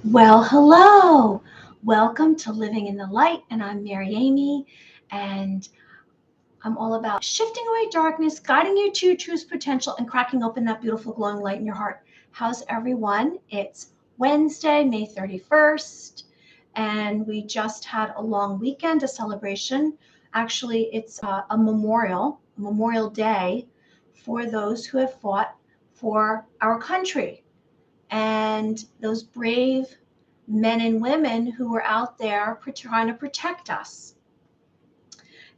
Well, hello. Welcome to Living in the Light, and I'm Mary Amy, and I'm all about shifting away darkness, guiding you to choose potential, and cracking open that beautiful glowing light in your heart. How's everyone? It's Wednesday, May 31st, and we just had a long weekend, a celebration. Actually, it's a memorial day for those who have fought for our country and those brave men and women who were out there trying to protect us.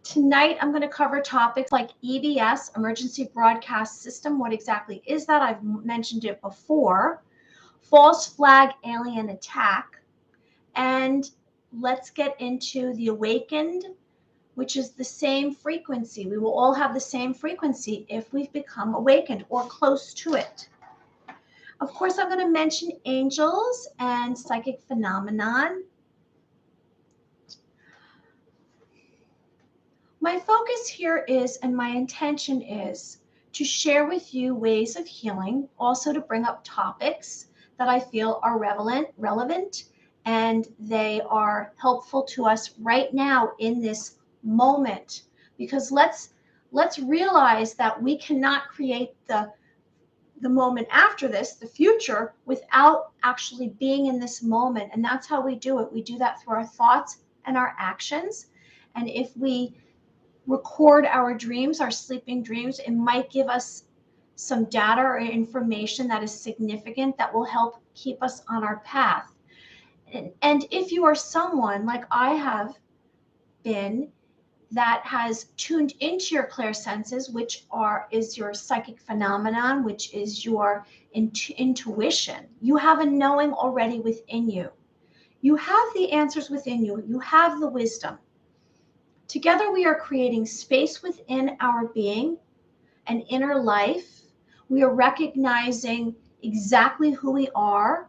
Tonight, I'm going to cover topics like EBS, Emergency Broadcast System. What exactly is that? I've mentioned it before. False flag alien attack. And let's get into the awakened, which is the same frequency. We will all have the same frequency if we've become awakened or close to it. Of course, I'm going to mention angels and psychic phenomenon. My focus here is, and my intention is, to share with you ways of healing, also to bring up topics that I feel are relevant, and they are helpful to us right now in this moment. Because let's realize that we cannot create the moment after this, the future, without actually being in this moment. And that's how we do it. We do that through our thoughts and our actions. And if we record our dreams, our sleeping dreams, it might give us some data or information that is significant that will help keep us on our path. And if you are someone like I have been that has tuned into your clairsenses, which is your psychic phenomenon, which is your intuition. You have a knowing already within you. You have the answers within you. You have the wisdom. Together, we are creating space within our being, an inner life. We are recognizing exactly who we are,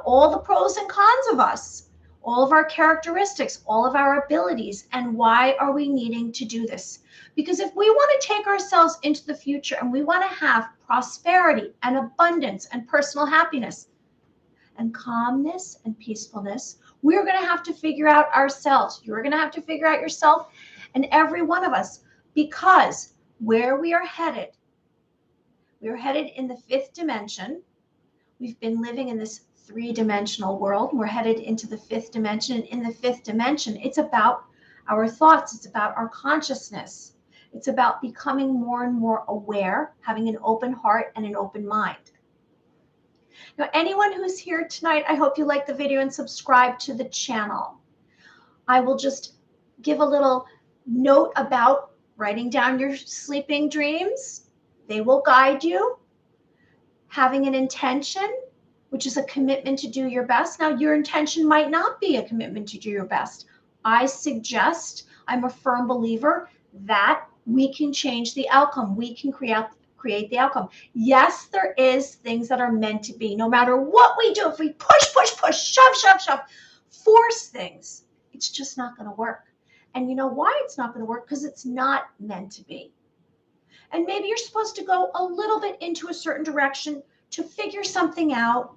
all the pros and cons of us, all of our characteristics, all of our abilities, and why are we needing to do this? Because if we want to take ourselves into the future and we want to have prosperity and abundance and personal happiness and calmness and peacefulness, we're going to have to figure out ourselves. You're going to have to figure out yourself, and every one of us, because where we are headed in the fifth dimension. We've been living in this three-dimensional world. We're headed into the fifth dimension. In the fifth dimension, it's about our thoughts. It's about our consciousness. It's about becoming more and more aware, having an open heart and an open mind. Now, anyone who's here tonight, I hope you like the video and subscribe to the channel. I will just give a little note about writing down your sleeping dreams. They will guide you. Having an intention, which is a commitment to do your best. Now, your intention might not be a commitment to do your best. I'm a firm believer that we can change the outcome. We can create the outcome. Yes, there is things that are meant to be. No matter what we do, if we push, shove, force things, it's just not going to work. And you know why it's not going to work? Because it's not meant to be. And maybe you're supposed to go a little bit into a certain direction to figure something out,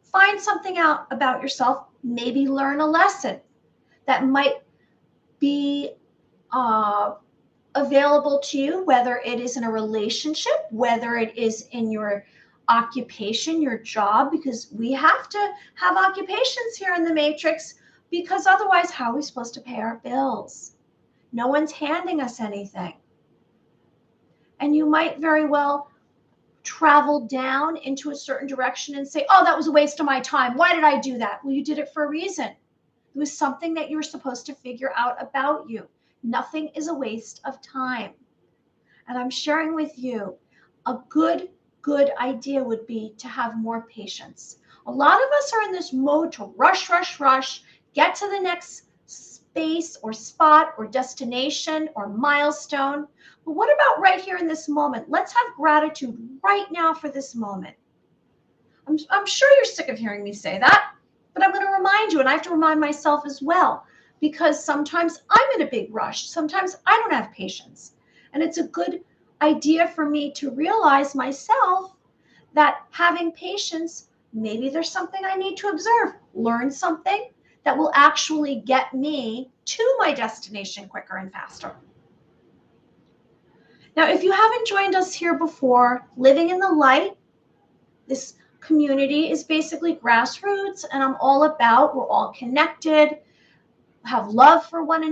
find something out about yourself, maybe learn a lesson that might be available to you, whether it is in a relationship, whether it is in your occupation, your job, because we have to have occupations here in the Matrix, because otherwise, how are we supposed to pay our bills? No one's handing us anything. And you might very well travel down into a certain direction and say, oh, that was a waste of my time. Why did I do that? Well, you did it for a reason. It was something that you were supposed to figure out about you. Nothing is a waste of time. And I'm sharing with you a good idea would be to have more patience. A lot of us are in this mode to rush, get to the next space or spot or destination or milestone. But what about right here in this moment? Let's have gratitude right now for this moment. I'm sure you're sick of hearing me say that, but I'm going to remind you, and I have to remind myself as well, because sometimes I'm in a big rush. Sometimes I don't have patience. And it's a good idea for me to realize myself that having patience Maybe there's something I need to observe, learn something that will actually get me to my destination quicker and faster. Now, if you haven't joined us here before, Living in the Light, this community is basically grassroots, and I'm all about, we're all connected, have love for one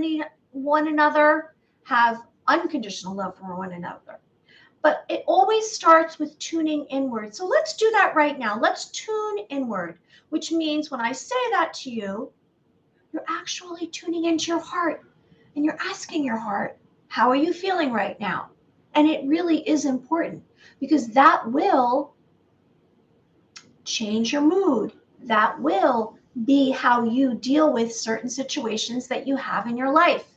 another, have unconditional love for one another. But it always starts with tuning inward. So let's do that right now. Let's tune inward, which means when I say that to you, you're actually tuning into your heart and you're asking your heart, how are you feeling right now? And it really is important because that will change your mood. That will be how you deal with certain situations that you have in your life.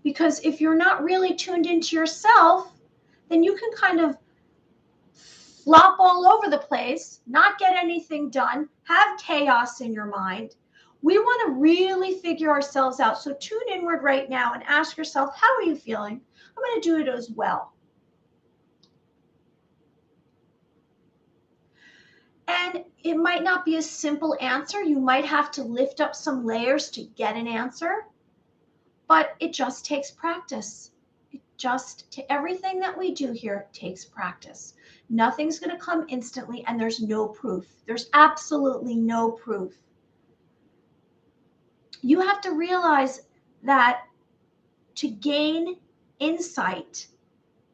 Because if you're not really tuned into yourself, then you can kind of flop all over the place, not get anything done, have chaos in your mind. We want to really figure ourselves out. So tune inward right now and ask yourself, how are you feeling? I'm going to do it as well. And it might not be a simple answer. You might have to lift up some layers to get an answer, but it just takes practice. Everything that we do here takes practice. Nothing's going to come instantly, and there's no proof. There's absolutely no proof. You have to realize that to gain insight,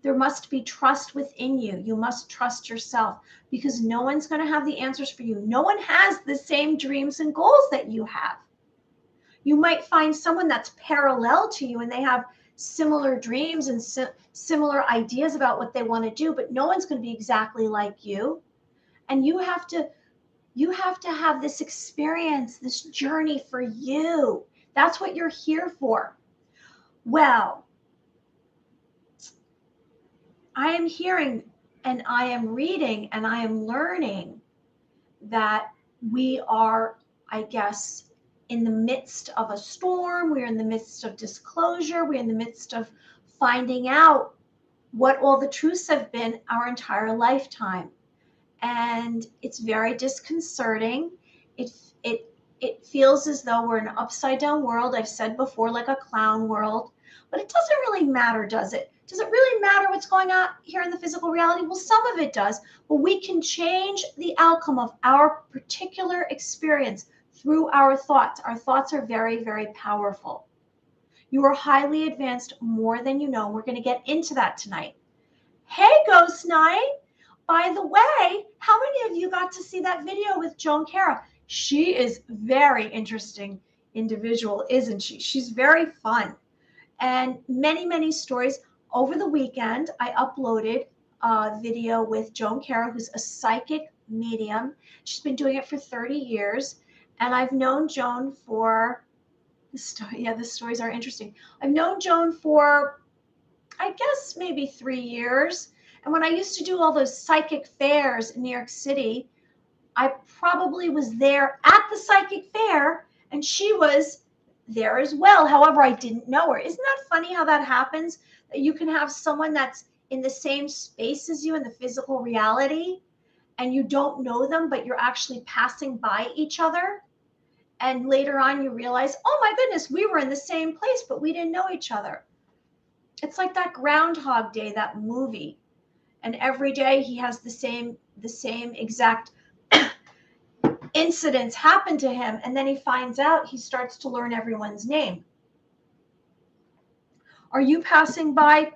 there must be trust within you. You must trust yourself because no one's going to have the answers for you. No one has the same dreams and goals that you have. You might find someone that's parallel to you and they have similar dreams and similar ideas about what they want to do, but no one's going to be exactly like you. And you have to have this experience, this journey for you. That's what you're here for. Well, I am hearing and I am reading and I am learning that we are, I guess, in the midst of a storm. We're in the midst of disclosure. We're in the midst of finding out what all the truths have been our entire lifetime. And it's very disconcerting. It feels as though we're in an upside down world. I've said before, like a clown world, but it doesn't really matter, does it? Does it really matter what's going on here in the physical reality? Well, some of it does, but we can change the outcome of our particular experience through our thoughts. Our thoughts are very, very powerful. You are highly advanced more than you know. We're going to get into that tonight. Hey, Ghost Night. By the way, how many of you got to see that video with Joan Cara? She is very interesting individual, isn't she? She's very fun. And many, many stories. Over the weekend, I uploaded a video with Joan Cara, who's a psychic medium. She's been doing it for 30 years. And I've known Joan for, the stories are interesting. I've known Joan for, I guess, maybe 3 years. And when I used to do all those psychic fairs in New York City, I probably was there at the psychic fair, and she was there as well. However, I didn't know her. Isn't that funny how that happens? That you can have someone that's in the same space as you in the physical reality, and you don't know them, but you're actually passing by each other. And later on, you realize, oh my goodness, we were in the same place, but we didn't know each other. It's like that Groundhog Day, that movie. And every day he has the same exact incidents happen to him. And then he finds out, he starts to learn everyone's name. Are you passing by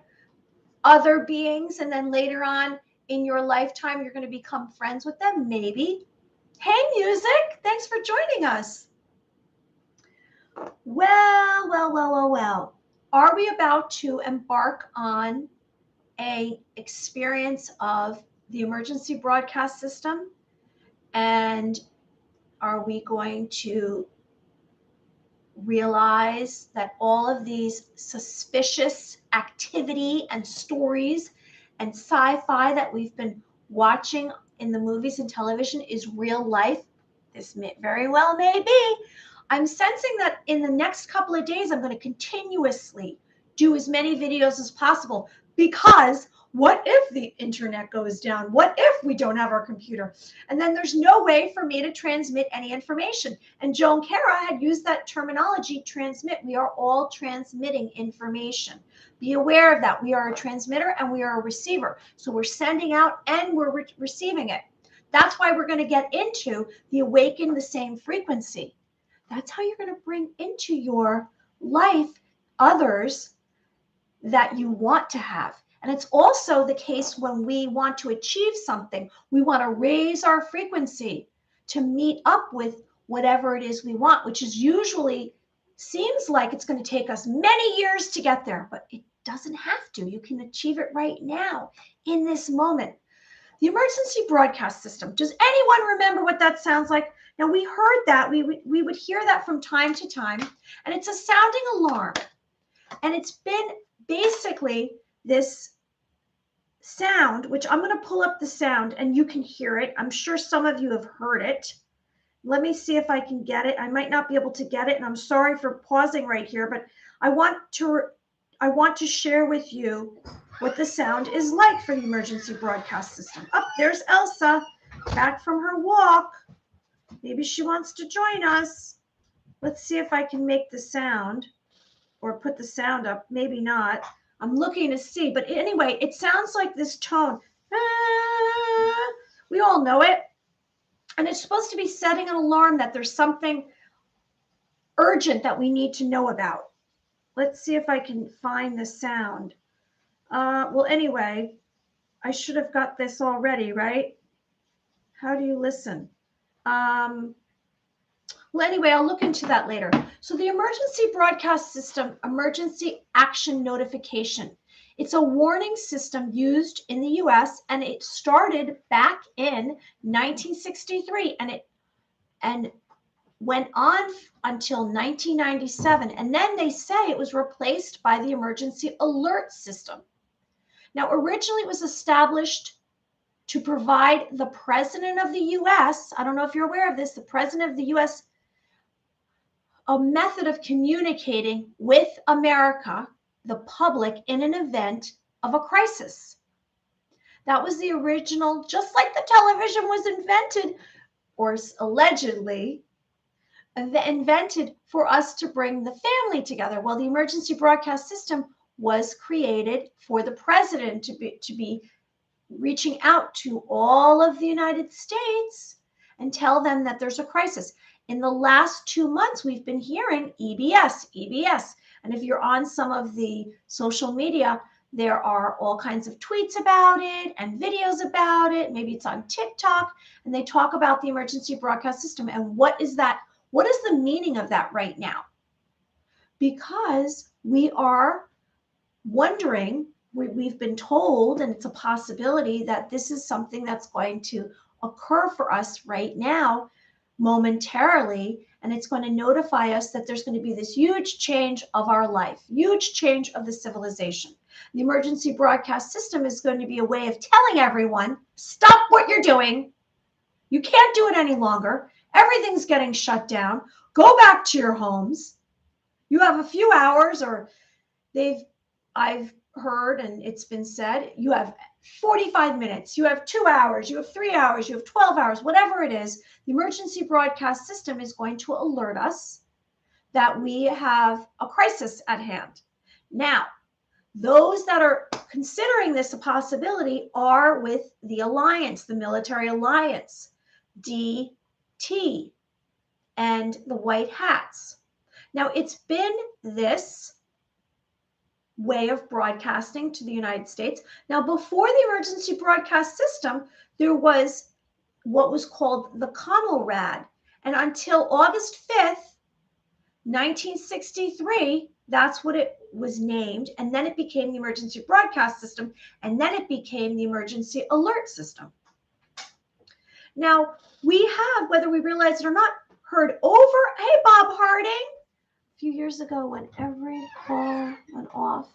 other beings and then later on in your lifetime, you're going to become friends with them? Maybe. Hey, music, thanks for joining us. Well. Are we about to embark on a experience of the emergency broadcast system? And are we going to realize that all of these suspicious activity and stories and sci-fi that we've been watching in the movies and television is real life? This very well may be. I'm sensing that in the next couple of days, I'm going to continuously do as many videos as possible, because What if the internet goes down? What if we don't have our computer? And then there's no way for me to transmit any information. And Joan Kara had used that terminology, transmit. We are all transmitting information. Be aware of that. We are a transmitter and we are a receiver. So we're sending out and we're receiving it. That's why we're going to get into the awaken the same frequency. That's how you're going to bring into your life others that you want to have. And it's also the case when we want to achieve something. We want to raise our frequency to meet up with whatever it is we want, which is usually seems like it's going to take us many years to get there, but it doesn't have to. You can achieve it right now in this moment. The emergency broadcast system. Does anyone remember what that sounds like? Now, we heard that. We would hear that from time to time, and it's a sounding alarm. And it's been basically this sound, which I'm going to pull up the sound and you can hear it. I'm sure some of you have heard it. Let me see if I can get it. I might not be able to get it, and I'm sorry for pausing right here, but I want to share with you what the sound is like for the emergency broadcast system. Oh, there's Elsa back from her walk. Maybe she wants to join us. Let's see if I can make the sound or put the sound up. Maybe not. I'm looking to see. But anyway, it sounds like this tone. We all know it. And it's supposed to be setting an alarm that there's something urgent that we need to know about. Let's see if I can find the sound. Well, anyway, I should have got this already, right? How do you listen? Well, anyway, I'll look into that later. So the emergency broadcast system, emergency action notification. It's a warning system used in the US, and it started back in 1963, and went on until 1997. And then they say it was replaced by the emergency alert system. Now, originally it was established to provide the president of the US, I don't know if you're aware of this, the president of the US, a method of communicating with America, the public, in an event of a crisis. That was the original, just like the television was invented, or allegedly invented for us to bring the family together. Well, the emergency broadcast system was created for the president to be reaching out to all of the United States and tell them that there's a crisis. In the last 2 months, we've been hearing EBS, EBS. And if you're on some of the social media, there are all kinds of tweets about it and videos about it. Maybe it's on TikTok, and they talk about the emergency broadcast system. And what is that? What is the meaning of that right now? Because we are wondering, we've been told, and it's a possibility, that this is something that's going to occur for us right now, momentarily, and it's going to notify us that there's going to be this huge change of our life, huge change of the civilization. The emergency broadcast system is going to be a way of telling everyone, stop what you're doing. You can't do it any longer. Everything's getting shut down. Go back to your homes. You have a few hours, or I've heard, and it's been said, you have 45 minutes, you have 2 hours, you have 3 hours, you have 12 hours, whatever it is. The emergency broadcast system is going to alert us that we have a crisis at hand. Now, those that are considering this a possibility are with the alliance, the military alliance, DT, and the White Hats. Now, it's been this way of broadcasting to the United States. Now, before the emergency broadcast system, there was what was called the CONELRAD. And until August 5th, 1963, that's what it was named. And then it became the emergency broadcast system. And then it became the emergency alert system. Now, we have, whether we realize it or not, heard over, hey, Bob Harding, a few years ago when every call went off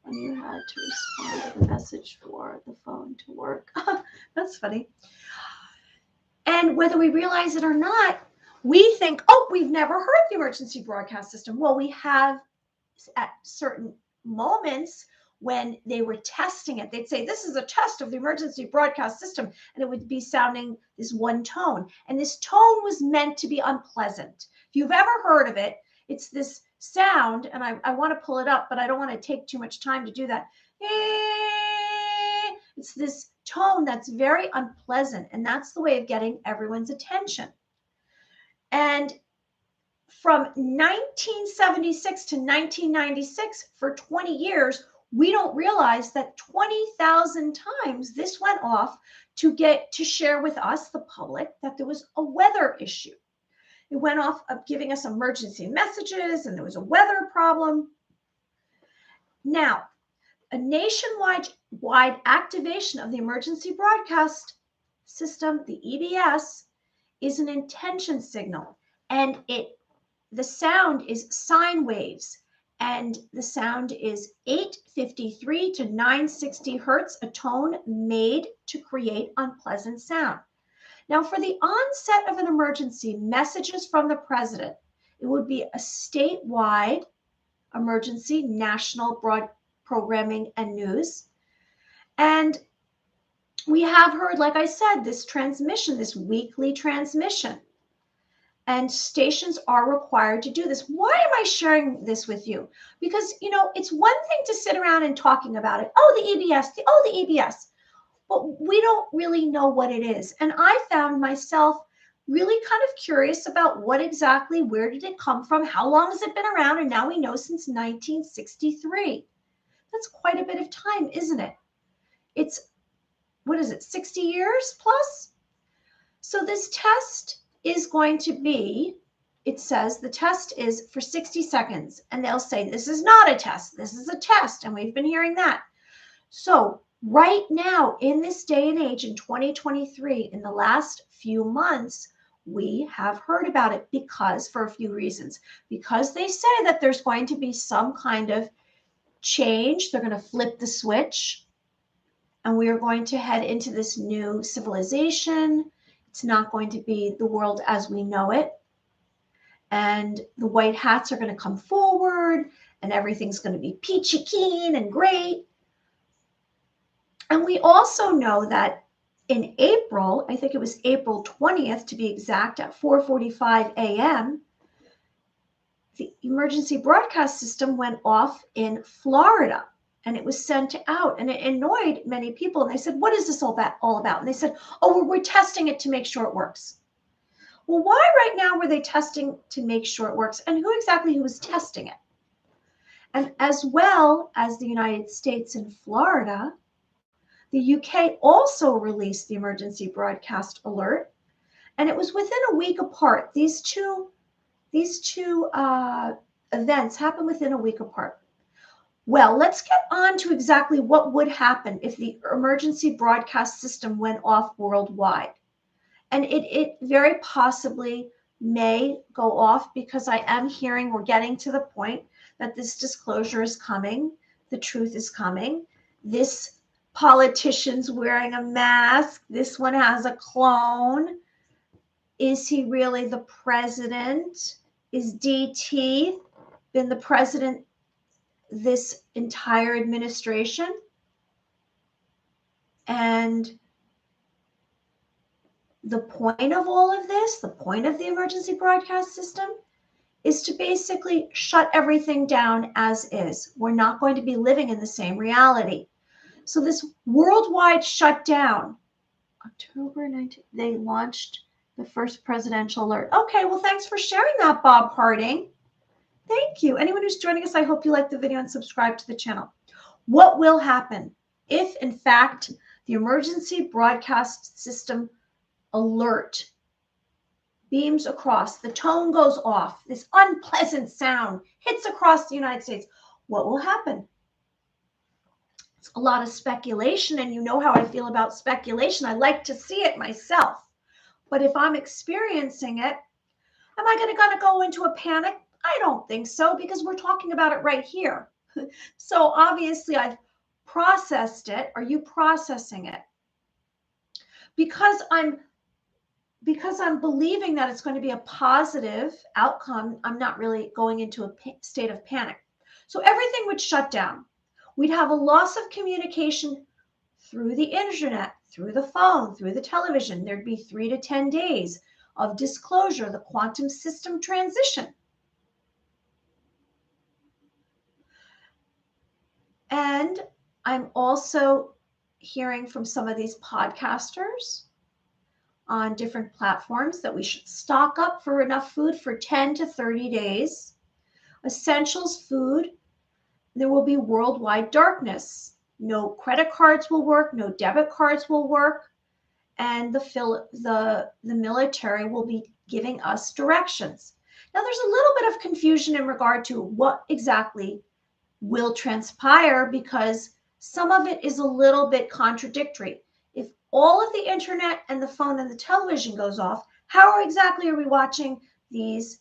and you had to respond to the message for the phone to work. That's funny. And whether we realize it or not, we think, oh, we've never heard the emergency broadcast system. Well, we have at certain moments when they were testing it, they'd say, this is a test of the emergency broadcast system. And it would be sounding this one tone. And this tone was meant to be unpleasant. If you've ever heard of it, it's this sound, and I want to pull it up, but I don't want to take too much time to do that. It's this tone that's very unpleasant, and that's the way of getting everyone's attention. And from 1976 to 1996, for 20 years, we don't realize that 20,000 times this went off to share with us, the public, that there was a weather issue. It went off of giving us emergency messages, and there was a weather problem. Now, a nationwide activation of the emergency broadcast system, the EBS, is an intention signal, and the sound is sine waves, and the sound is 853 to 960 hertz, a tone made to create unpleasant sound. Now, for the onset of an emergency, messages from the president, it would be a statewide emergency, national broad programming and news. And we have heard, like I said, this transmission, this weekly transmission. And stations are required to do this. Why am I sharing this with you? Because, it's one thing to sit around and talking about it. Oh, the EBS, the EBS. But we don't really know what it is. And I found myself really kind of curious about where did it come from? How long has it been around? And now we know since 1963. That's quite a bit of time, isn't it? It's, 60 years plus? So this test is going to be, it says the test is for 60 seconds. And they'll say, this is not a test. This is a test. And we've been hearing that. So right now, in this day and age, in 2023, in the last few months, we have heard about it for a few reasons. Because they say that there's going to be some kind of change. They're going to flip the switch, and we are going to head into this new civilization. It's not going to be the world as we know it. And the white hats are going to come forward, and everything's going to be peachy keen and great. And we also know that in April, I think it was April 20th to be exact, at 4:45 a.m., the emergency broadcast system went off in Florida, and it was sent out, and it annoyed many people. And they said, what is this all about? And they said, oh, we're testing it to make sure it works. Well, why right now were they testing to make sure it works? And who was testing it? And as well as the United States and Florida, the UK also released the emergency broadcast alert, and it was within a week apart. These two events happened within a week apart. Well, let's get on to exactly what would happen if the emergency broadcast system went off worldwide. And it very possibly may go off, because I am hearing we're getting to the point that this disclosure is coming. The truth is coming. This politician's wearing a mask. This one has a clone. Is he really the president? Is DT been the president this entire administration? And the point of all of this, the point of the emergency broadcast system, is to basically shut everything down as is. We're not going to be living in the same reality. So this worldwide shutdown, October 19th, they launched the first presidential alert. Okay, well, thanks for sharing that, Bob Harding. Thank you. Anyone who's joining us, I hope you like the video and subscribe to the channel. What will happen if, in fact, the emergency broadcast system alert beams across, the tone goes off, this unpleasant sound hits across the United States? What will happen? It's a lot of speculation, and you know how I feel about speculation. I like to see it myself. But if I'm experiencing it, am I going to go into a panic? I don't think so, because we're talking about it right here. So obviously I've processed it. Are you processing it? Because I'm believing that it's going to be a positive outcome, I'm not really going into a state of panic. So everything would shut down. We'd have a loss of communication through the internet, through the phone, through the television. There'd be 3 to 10 days of disclosure, the quantum system transition. And I'm also hearing from some of these podcasters on different platforms that we should stock up for enough food for 10 to 30 days. Essentials food, there will be worldwide darkness. No credit cards will work, no debit cards will work, and the military will be giving us directions. Now, there's a little bit of confusion in regard to what exactly will transpire because some of it is a little bit contradictory. If all of the internet and the phone and the television goes off, how exactly are we watching these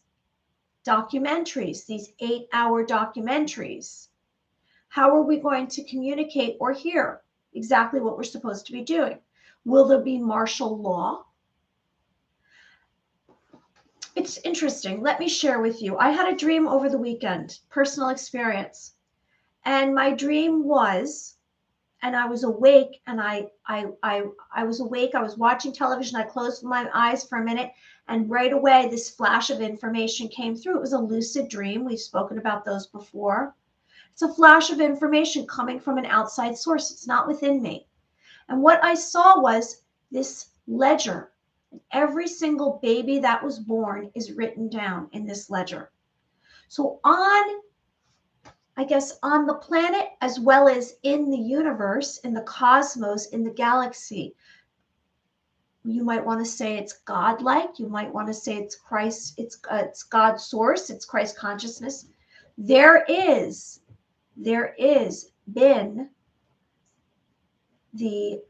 documentaries, these 8-hour documentaries? How are we going to communicate or hear exactly what we're supposed to be doing? Will there be martial law? It's interesting. Let me share with you. I had a dream over the weekend, personal experience. And my dream was, and I was awake, and I was awake. I was watching television. I closed my eyes for a minute, and right away, this flash of information came through. It was a lucid dream. We've spoken about those before. It's a flash of information coming from an outside source. It's not within me. And what I saw was this ledger. Every single baby that was born is written down in this ledger. So I guess on the planet, as well as in the universe, in the cosmos, in the galaxy, you might want to say it's godlike. You might want to say it's Christ. It's God's source. It's Christ consciousness. There is been the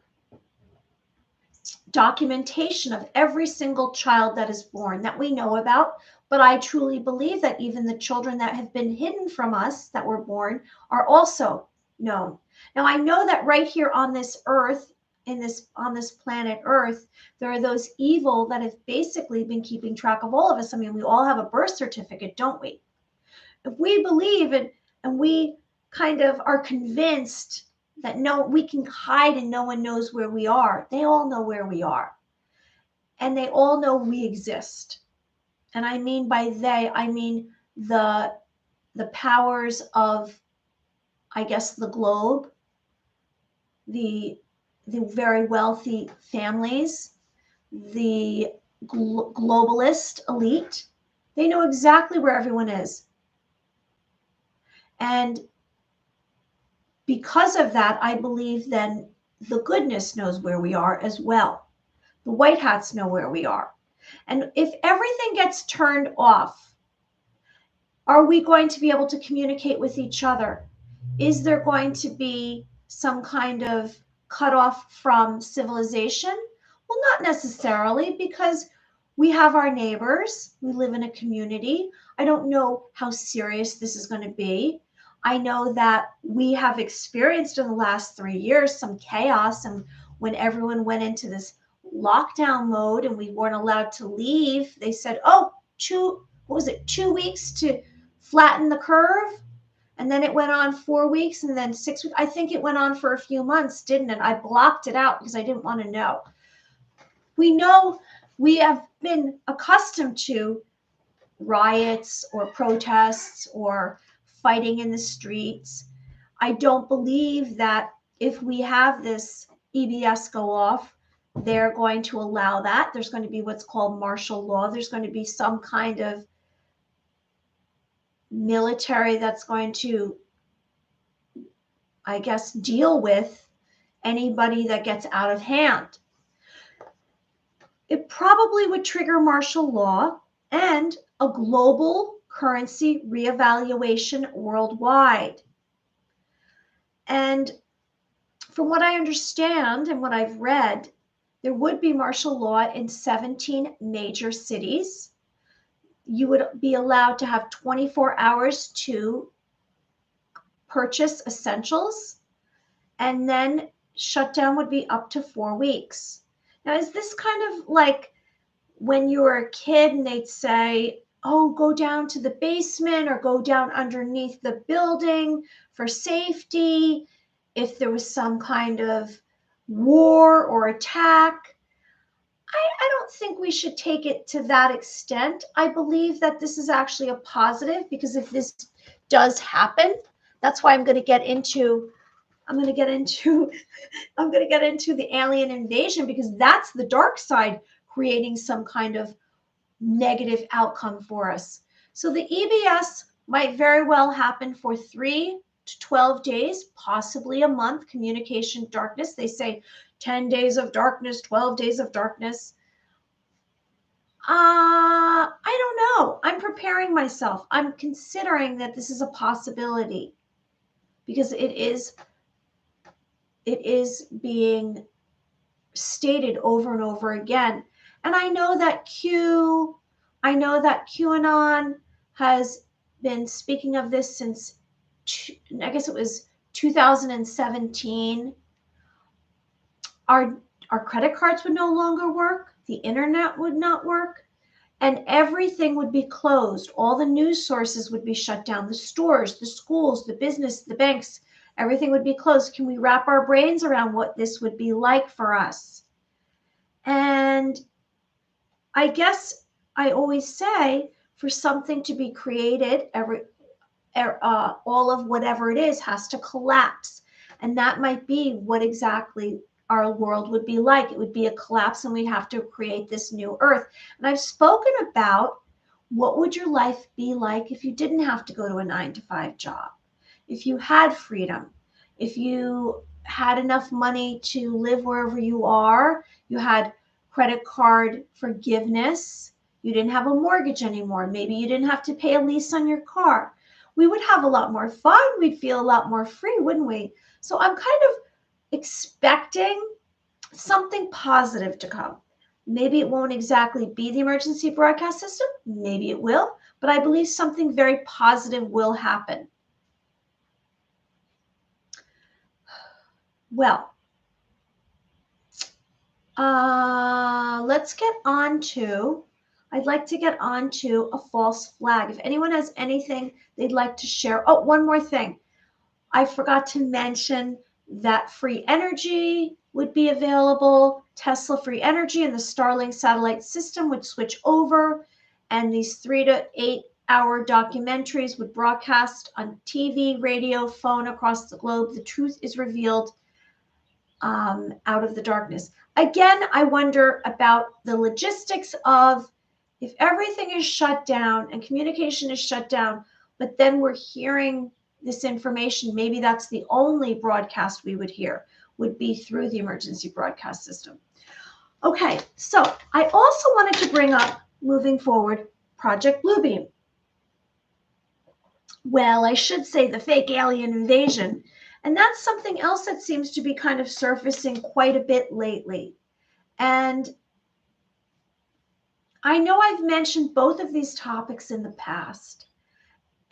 documentation of every single child that is born that we know about. But I truly believe that even the children that have been hidden from us that were born are also known. Now, I know that right here on this earth, on this planet Earth, there are those evil that have basically been keeping track of all of us. I mean, we all have a birth certificate, don't we? If we believe it and we kind of are convinced that we can hide and no one knows where we are, they all know where we are. And they all know we exist. And I mean by they, I mean the powers of, I guess, the globe, the very wealthy families, the globalist elite. They know exactly where everyone is. And because of that, I believe then the goodness knows where we are as well. The white hats know where we are. And if everything gets turned off, are we going to be able to communicate with each other? Is there going to be some kind of cutoff from civilization? Well, not necessarily, because we have our neighbors. We live in a community. I don't know how serious this is going to be. I know that we have experienced in the last 3 years some chaos, and when everyone went into this lockdown mode and we weren't allowed to leave, they said, oh, 2 weeks to flatten the curve? And then it went on 4 weeks and then 6 weeks. I think it went on for a few months, didn't it? I blocked it out because I didn't want to know. We know we have been accustomed to riots or protests or fighting in the streets. I don't believe that if we have this EBS go off, they're going to allow that. There's going to be what's called martial law. There's going to be some kind of military that's going to, I guess, deal with anybody that gets out of hand. It probably would trigger martial law and a global currency reevaluation worldwide. And from what I understand and what I've read, there would be martial law in 17 major cities. You would be allowed to have 24 hours to purchase essentials, and then shutdown would be up to 4 weeks. Now, is this kind of like when you were a kid and they'd say, oh, go down to the basement or go down underneath the building for safety if there was some kind of war or attack. I don't think we should take it to that extent. I believe that this is actually a positive, because if this does happen, that's why I'm going to get into the alien invasion, because that's the dark side creating some kind of negative outcome for us. So the EBS might very well happen for 3 to 12 days, possibly a month. Communication darkness. They say 10 days of darkness, 12 days of darkness. I don't know. I'm preparing myself. I'm considering that this is a possibility, because it is being stated over and over again. And I know that QAnon has been speaking of this since, I guess it was 2017. Our credit cards would no longer work. The internet would not work. And everything would be closed. All the news sources would be shut down. The stores, the schools, the business, the banks, everything would be closed. Can we wrap our brains around what this would be like for us? And I guess I always say, for something to be created, all of whatever it is has to collapse. And that might be what exactly our world would be like. It would be a collapse, and we'd have to create this new earth. And I've spoken about, what would your life be like if you didn't have to go to a 9-to-5 job? If you had freedom, if you had enough money to live wherever you are, you had credit card forgiveness, you didn't have a mortgage anymore, maybe you didn't have to pay a lease on your car. We would have a lot more fun. We'd feel a lot more free, wouldn't we? So I'm kind of expecting something positive to come. Maybe it won't exactly be the emergency broadcast system. Maybe it will, but I believe something very positive will happen. Well, let's get on to, I'd like to get on to a false flag. If anyone has anything they'd like to share. Oh, one more thing. I forgot to mention that free energy would be available. Tesla free energy and the Starlink satellite system would switch over, and these 3 to 8 hour documentaries would broadcast on TV, radio, phone across the globe. The truth is revealed out of the darkness. Again, I wonder about the logistics of, if everything is shut down and communication is shut down, but then we're hearing this information, maybe that's the only broadcast we would hear, would be through the emergency broadcast system. Okay, so I also wanted to bring up, moving forward, Project Bluebeam. Well, I should say the fake alien invasion. And that's something else that seems to be kind of surfacing quite a bit lately. And I know I've mentioned both of these topics in the past,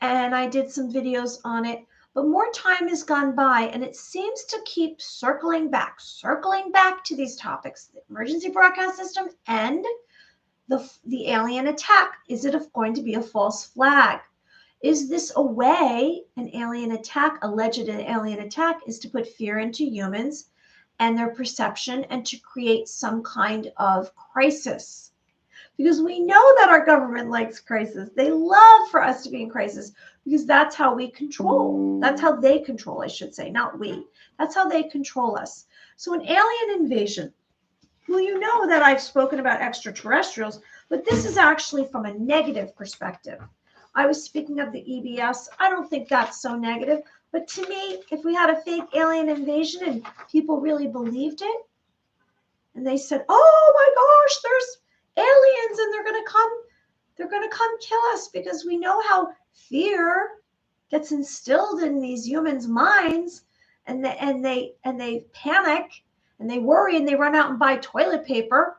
and I did some videos on it, but more time has gone by, and it seems to keep circling back to these topics: the emergency broadcast system and the alien attack. Is it going to be a false flag? Is this a way, an alien attack, alleged alien attack, is to put fear into humans and their perception, and to create some kind of crisis? Because we know that our government likes crisis. They love for us to be in crisis, because that's how we control. That's how they control, I should say, not we. That's how they control us. So an alien invasion, well, you know that I've spoken about extraterrestrials, but this is actually from a negative perspective. I was speaking of the EBS. I don't think that's so negative. But to me, if we had a fake alien invasion and people really believed it, and they said, oh my gosh, there's aliens and they're going to come kill us, because we know how fear gets instilled in these humans' minds, and they panic and they worry and they run out and buy toilet paper.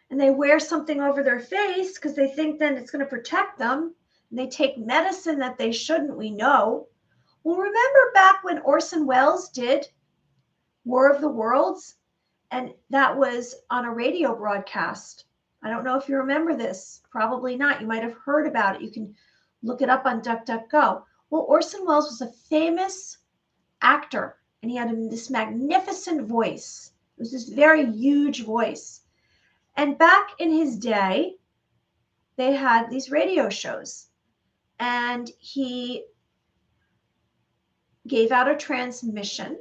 And they wear something over their face because they think then it's going to protect them. And they take medicine that they shouldn't, we know. Well, remember back when Orson Welles did War of the Worlds, and that was on a radio broadcast, I don't know if you remember this. Probably not. You might have heard about it. You can look it up on DuckDuckGo. Well, Orson Welles was a famous actor, and he had this magnificent voice. It was this very huge voice. And back in his day, they had these radio shows, and he gave out a transmission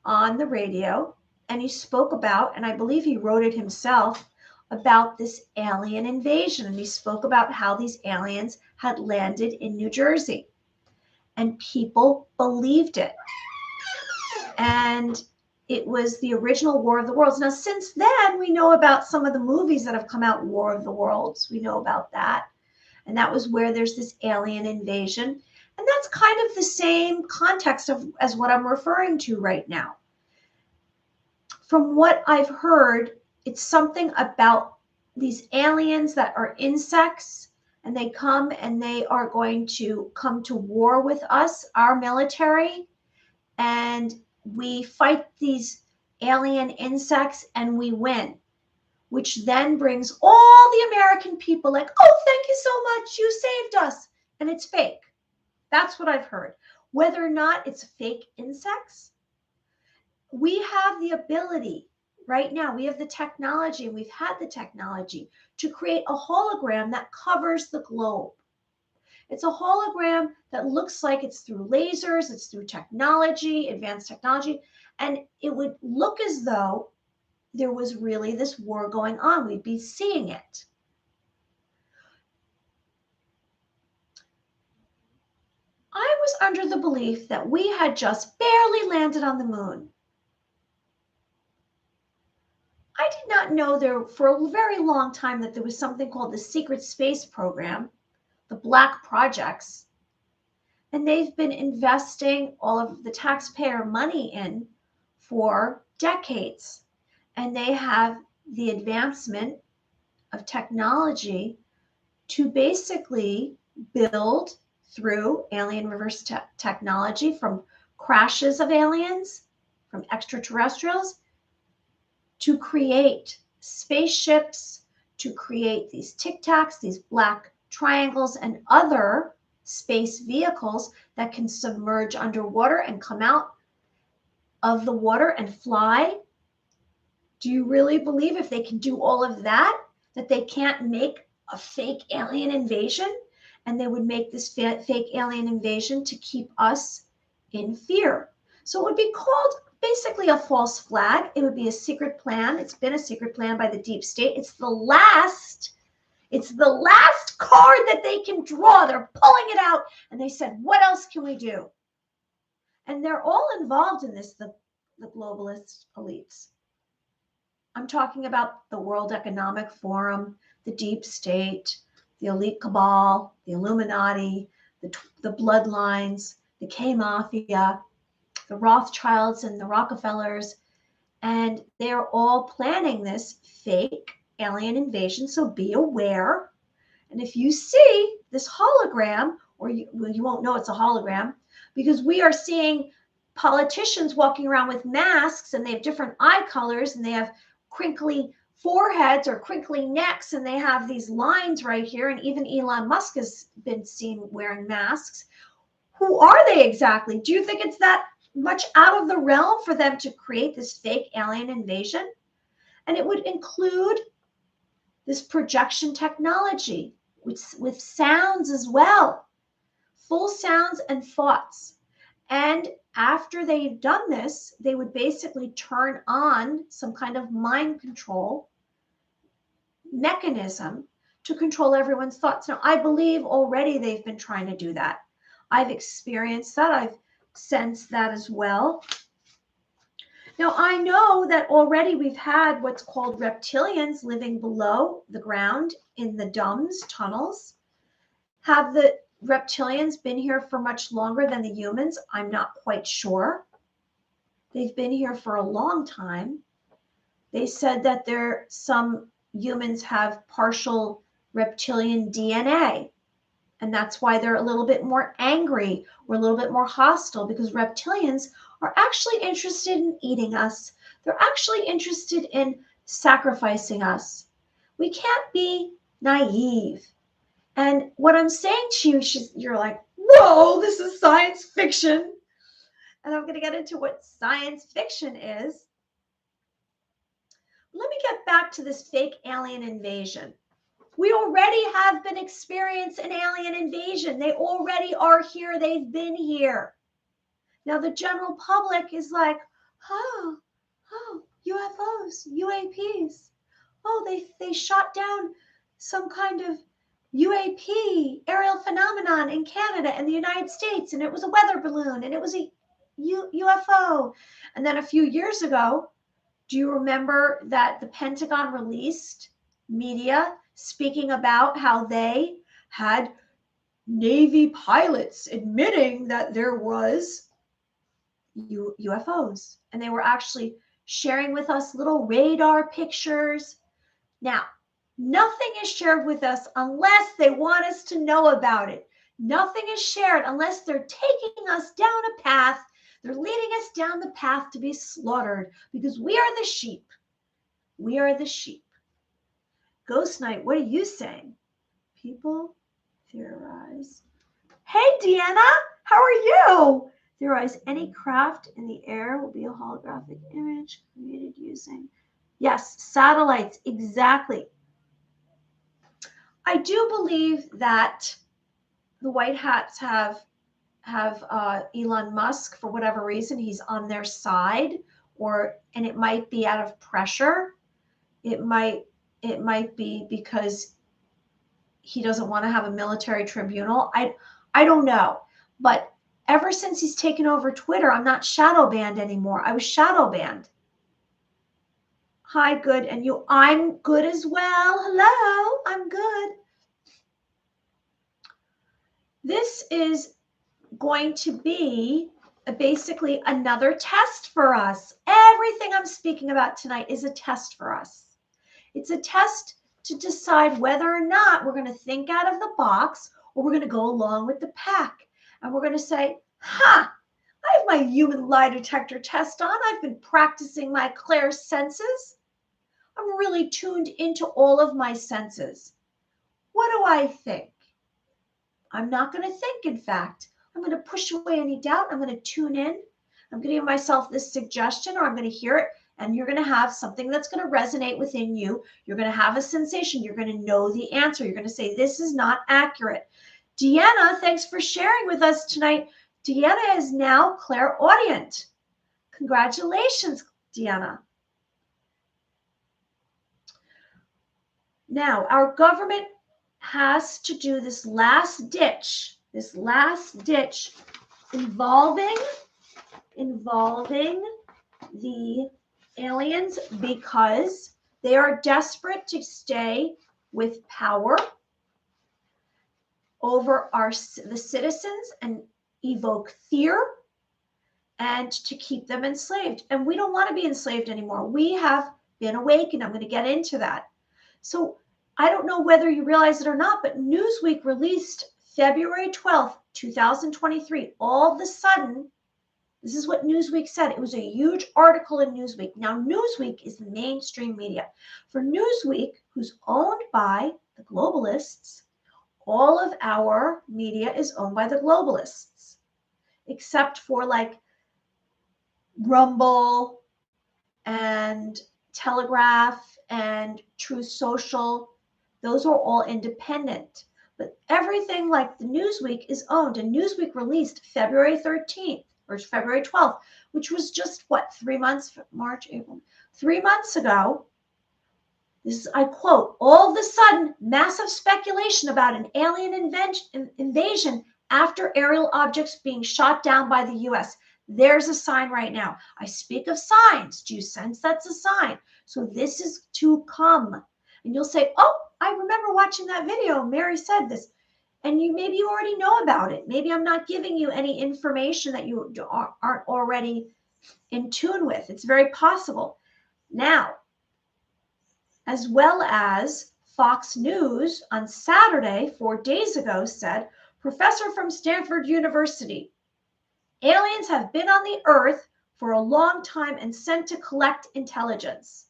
on the radio, and he spoke about, and I believe he wrote it himself, about this alien invasion. And he spoke about how these aliens had landed in New Jersey. And people believed it. And it was the original War of the Worlds. Now, since then, we know about some of the movies that have come out, War of the Worlds. We know about that. And that was where there's this alien invasion. And that's kind of the same context as what I'm referring to right now. From what I've heard, it's something about these aliens that are insects, and they come and they are going to come to war with us, our military, and we fight these alien insects and we win, which then brings all the American people like, oh, thank you so much, you saved us. And it's fake. That's what I've heard. Whether or not it's fake insects, we have the ability right now, we have the technology, and we've had the technology to create a hologram that covers the globe. It's a hologram that looks like it's through lasers, it's through technology, advanced technology, and it would look as though there was really this war going on. We'd be seeing it. I was under the belief that we had just barely landed on the moon. I did not know there for a very long time that there was something called the secret space program, the black projects, and they've been investing all of the taxpayer money in for decades. And they have the advancement of technology to basically build through alien reverse technology from crashes of aliens, from extraterrestrials, to create spaceships, to create these Tic Tacs, these black triangles, and other space vehicles that can submerge underwater and come out of the water and fly. Do you really believe if they can do all of that, that they can't make a fake alien invasion? And they would make this fake alien invasion to keep us in fear. So it would be called basically a false flag. It would be a secret plan. It's been a secret plan by the deep state. It's the last card that they can draw. They're pulling it out. And they said, what else can we do? And they're all involved in this, the globalist elites. I'm talking about the World Economic Forum, the deep state, the elite cabal, the Illuminati, the bloodlines, the K-Mafia, the Rothschilds and the Rockefellers, and they're all planning this fake alien invasion, so be aware. And if you see this hologram, or you won't know it's a hologram, because we are seeing politicians walking around with masks, and they have different eye colors, and they have crinkly foreheads or crinkly necks, and they have these lines right here, and even Elon Musk has been seen wearing masks. Who are they exactly? Do you think it's that much out of the realm for them to create this fake alien invasion? And it would include this projection technology with sounds as well, full sounds and thoughts. And after they've done this, they would basically turn on some kind of mind control mechanism to control everyone's thoughts. Now, I believe already they've been trying to do that. I've experienced that. I've sensed that as well. Now, I know that already we've had what's called reptilians living below the ground in the DUMS tunnels. Have the reptilians been here for much longer than the humans? I'm not quite sure. They've been here for a long time. They said that some humans have partial reptilian DNA. And that's why they're a little bit more angry or a little bit more hostile, because reptilians are actually interested in eating us. They're actually interested in sacrificing us. We can't be naive. And what I'm saying to you, you're like, whoa, this is science fiction. And I'm going to get into what science fiction is. Let me get back to this fake alien invasion. We already have been experiencing an alien invasion. They already are here. They've been here. Now the general public is like, oh, UFOs, UAPs. Oh, they shot down some kind of UAP, aerial phenomenon in Canada and the United States, and it was a weather balloon, and it was a UFO. And then a few years ago, do you remember that the Pentagon released media speaking about how they had Navy pilots admitting that there was UFOs, and they were actually sharing with us little radar pictures. Now, nothing is shared with us unless they want us to know about it. Nothing is shared unless they're taking us down a path. They're leading us down the path to be slaughtered because we are the sheep. We are the sheep. Ghost Knight, what are you saying? People theorize. Hey, Deanna, how are you? Theorize any craft in the air will be a holographic image created using, yes, satellites, exactly. I do believe that the White Hats have Elon Musk, for whatever reason, he's on their side, and it might be out of pressure. It might be because he doesn't want to have a military tribunal. I don't know. But ever since he's taken over Twitter, I'm not shadow banned anymore. I was shadow banned. Hi, good. And you? I'm good as well. Hello, I'm good. This is going to be basically another test for us. Everything I'm speaking about tonight is a test for us. It's a test to decide whether or not we're going to think out of the box or we're going to go along with the pack. And we're going to say, I have my human lie detector test on. I've been practicing my clair senses. I'm really tuned into all of my senses. What do I think? I'm not going to think, in fact. I'm going to push away any doubt. I'm going to tune in. I'm going to give myself this suggestion, or I'm going to hear it, and you're going to have something that's going to resonate within you. You're going to have a sensation. You're going to know the answer. You're going to say, this is not accurate. Deanna, thanks for sharing with us tonight. Deanna is now clairaudient. Congratulations, Deanna. Now, our government has to do this last ditch involving the aliens because they are desperate to stay with power over the citizens and evoke fear and to keep them enslaved. And we don't want to be enslaved anymore. We have been awakened. I'm going to get into that. So I don't know whether you realize it or not, but Newsweek released February 12th, 2023. All of a sudden, this is what Newsweek said. It was a huge article in Newsweek. Now, Newsweek is the mainstream media. For Newsweek, who's owned by the globalists, all of our media is owned by the globalists, except for like Rumble and Telegraph and True Social. Those are all independent. But everything like the Newsweek is owned, and Newsweek released February 13th or February 12th, which was just what, 3 months, March, April, 3 months ago. This is, I quote, all of a sudden, massive speculation about an alien invasion after aerial objects being shot down by the US. There's a sign right now. I speak of signs. Do you sense that's a sign? So this is to come. And you'll say, oh, I remember watching that video. Mary said this. And maybe you already know about it. Maybe I'm not giving you any information that you aren't already in tune with. It's very possible. Now, as well as Fox News on Saturday, 4 days ago, said, professor from Stanford University, aliens have been on the earth for a long time and sent to collect intelligence.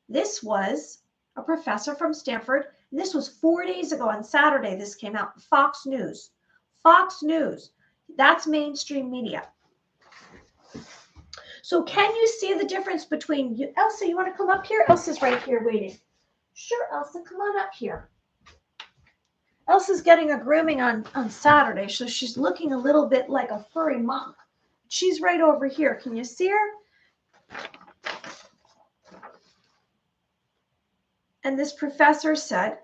This was a professor from Stanford. And this was 4 days ago on Saturday. This came out. Fox News. Fox News. That's mainstream media. So can you see the difference between you? Elsa, you want to come up here? Elsa's right here waiting. Sure, Elsa, come on up here. Elsa's getting a grooming on Saturday, so she's looking a little bit like a furry monk. She's right over here. Can you see her? And this professor said,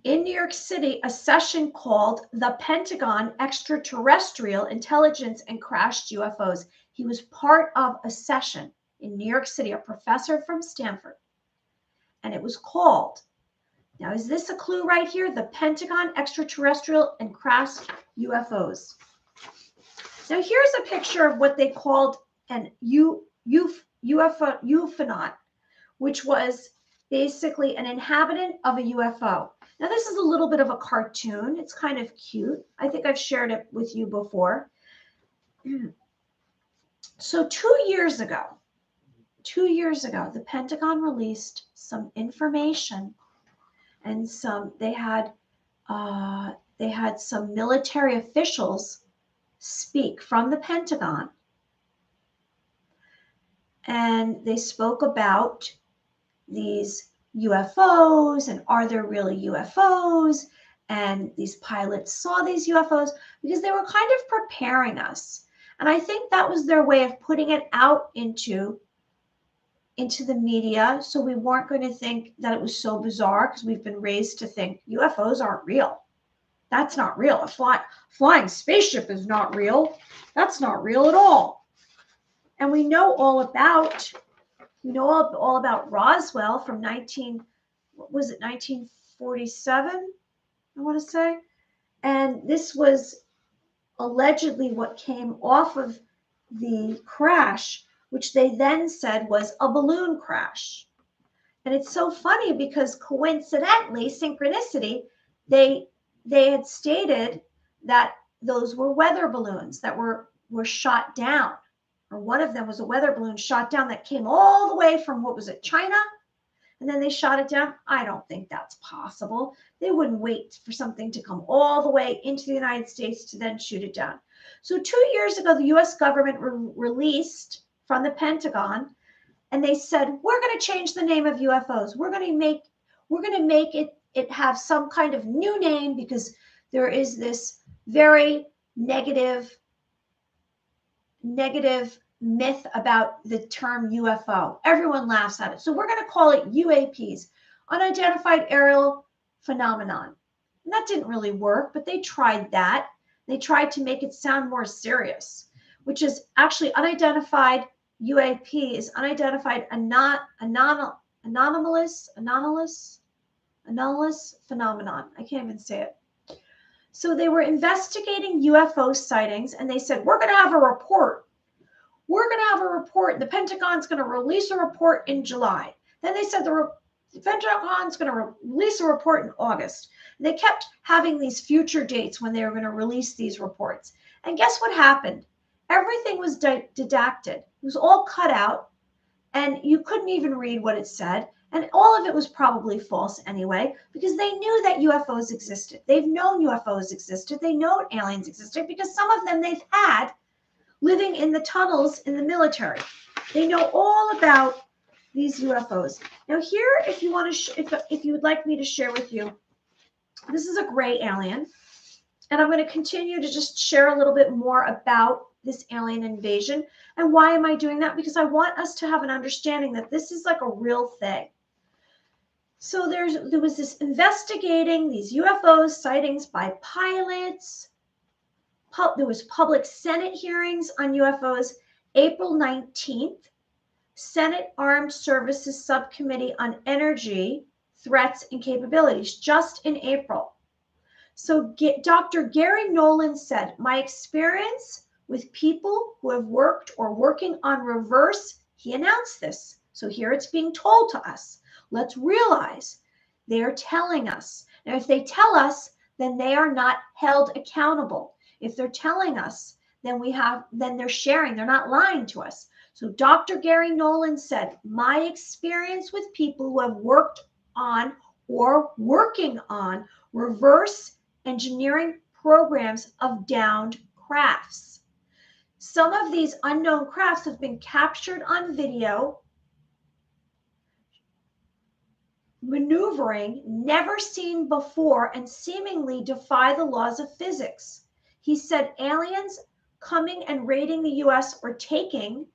in New York City, a session called The Pentagon Extraterrestrial Intelligence and Crashed UFOs. He was part of a session in New York City, a professor from Stanford. And it was called, now is this a clue right here? The Pentagon Extraterrestrial and Crashed UFOs. Now here's a picture of what they called an UFOnaut, which was basically an inhabitant of a UFO. Now this is a little bit of a cartoon. It's kind of cute. I think I've shared it with you before. So 2 years ago, the Pentagon released some information, and they had some military officials speak from the Pentagon, and they spoke about these UFOs and are there really UFOs, and these pilots saw these UFOs because they were kind of preparing us. And I think that was their way of putting it out into the media, so we weren't going to think that it was so bizarre, because we've been raised to think UFOs aren't real. That's not real. A flying spaceship is not real. That's not real at all. And we know all about Roswell from 1947, I want to say. And this was allegedly what came off of the crash, which they then said was a balloon crash. And it's so funny because coincidentally, synchronicity, they had stated that those were weather balloons that were shot down. Or one of them was a weather balloon shot down that came all the way from, what was it, China? And then they shot it down. I don't think that's possible. They wouldn't wait for something to come all the way into the United States to then shoot it down. So 2 years ago, the US government released from the Pentagon, and they said, we're going to change the name of UFOs. We're going to make it have some kind of new name, because there is this very negative myth about the term UFO. Everyone laughs at it. So we're going to call it UAPs, unidentified aerial phenomenon. And that didn't really work, but they tried that. They tried to make it sound more serious, which is actually unidentified UAP is unidentified anomalous phenomenon. I can't even say it. So they were investigating UFO sightings, and they said, we're going to have a report. We're going to have a report. The Pentagon's going to release a report in July. Then they said the Pentagon's going to release a report in August. And they kept having these future dates when they were going to release these reports. And guess what happened? Everything was redacted. It was all cut out, and you couldn't even read what it said. And all of it was probably false anyway, because they knew that UFOs existed. They've known UFOs existed. They know aliens existed, because some of them they've had living in the tunnels in the military. They know all about these UFOs. Now here, if you want to, if you would like me to share with you, this is a gray alien, and I'm going to continue to just share a little bit more about this alien invasion. And why am I doing that? Because I want us to have an understanding that this is like a real thing. So there was this investigating these UFO sightings by pilots. There was public Senate hearings on UFOs April 19th. Senate Armed Services Subcommittee on Energy Threats and Capabilities, just in April. So Dr. Gary Nolan said, my experience with people who have worked or working on reverse, he announced this. So here it's being told to us. Let's realize they're telling us. Now, if they tell us, then they are not held accountable. If they're telling us, then they're sharing, they're not lying to us. So Dr. Gary Nolan said, my experience with people who have worked on or working on reverse engineering programs of downed crafts. Some of these unknown crafts have been captured on video, maneuvering never seen before and seemingly defy the laws of physics. He said aliens coming and raiding the US or taking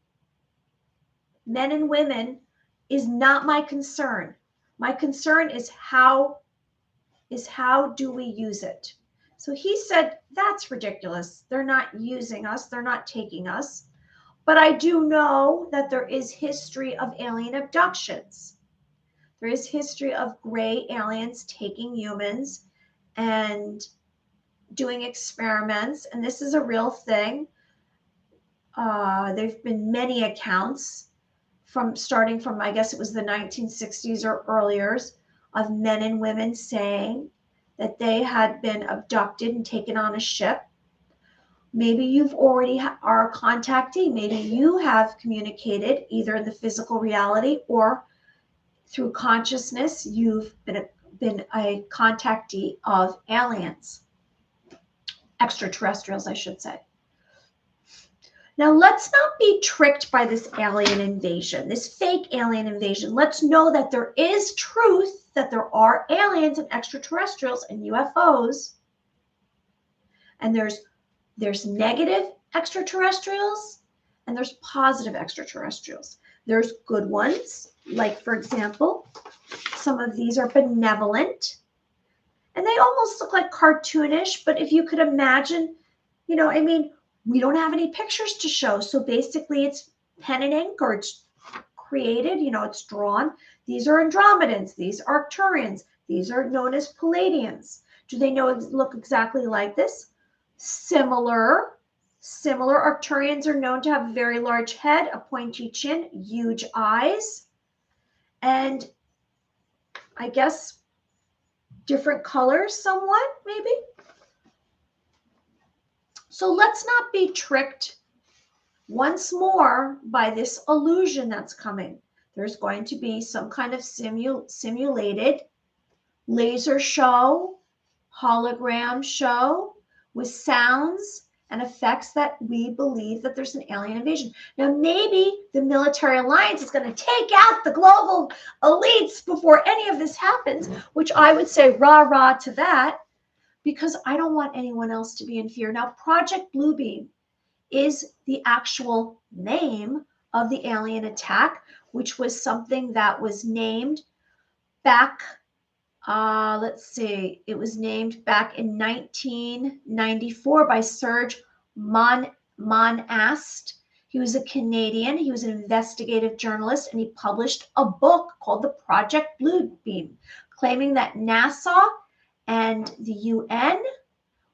men and women is not my concern. My concern is how do we use it? So he said, that's ridiculous. They're not using us. They're not taking us. But I do know that there is history of alien abductions. There is history of gray aliens taking humans and doing experiments. And this is a real thing. There've been many accounts starting from, I guess it was the 1960s or earlier, of men and women saying that they had been abducted and taken on a ship. Maybe you've already are a contactee. Maybe you have communicated either in the physical reality or through consciousness. You've been a contactee of aliens, extraterrestrials, I should say. Now, let's not be tricked by this alien invasion, this fake alien invasion. Let's know that there is truth, that there are aliens and extraterrestrials and UFOs. And there's negative extraterrestrials and there's positive extraterrestrials. There's good ones, like, for example, some of these are benevolent. And they almost look like cartoonish, but if you could imagine, we don't have any pictures to show. So basically it's pen and ink, or it's created, it's drawn. These are Andromedans. These are Arcturians. These are known as Palladians. Do they look exactly like this? Similar. Arcturians are known to have a very large head, a pointy chin, huge eyes, and I guess different colors somewhat, maybe. So let's not be tricked once more by this illusion that's coming. There's going to be some kind of simulated laser show, hologram show with sounds and effects that we believe that there's an alien invasion. Now, maybe the military alliance is going to take out the global elites before any of this happens, which I would say rah-rah to that, because I don't want anyone else to be in fear. Now, Project Bluebeam is the actual name of the alien attack, which was something that was named back, it was named back in 1994 by Serge Monast. He was a Canadian. He was an investigative journalist, and he published a book called The Project Bluebeam, claiming that NASA and the UN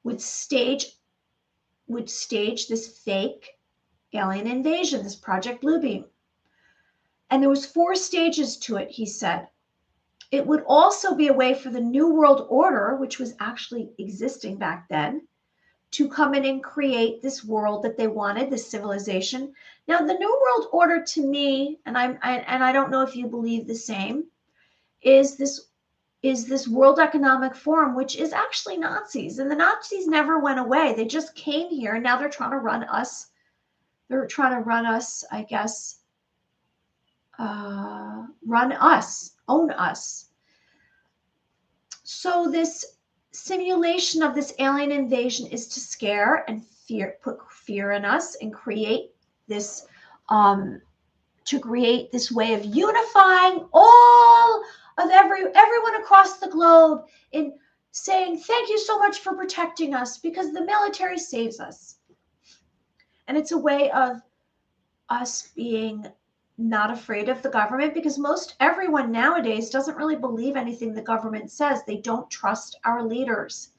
would stage this fake alien invasion, this Project Bluebeam. And there was 4 stages to it, he said. It would also be a way for the New World Order, which was actually existing back then, to come in and create this world that they wanted, this civilization. Now, the New World Order, to me, and I don't know if you believe the same, is this World Economic Forum, which is actually Nazis. And the Nazis never went away. They just came here, and now they're trying to run us. They're trying to run us, I guess, run us, own us. So this simulation of this alien invasion is to scare and put fear in us and create this, way of unifying all of everyone across the globe in saying, thank you so much for protecting us because the military saves us. And it's a way of us being not afraid of the government, because everyone nowadays doesn't really believe anything the government says. They don't trust our leaders.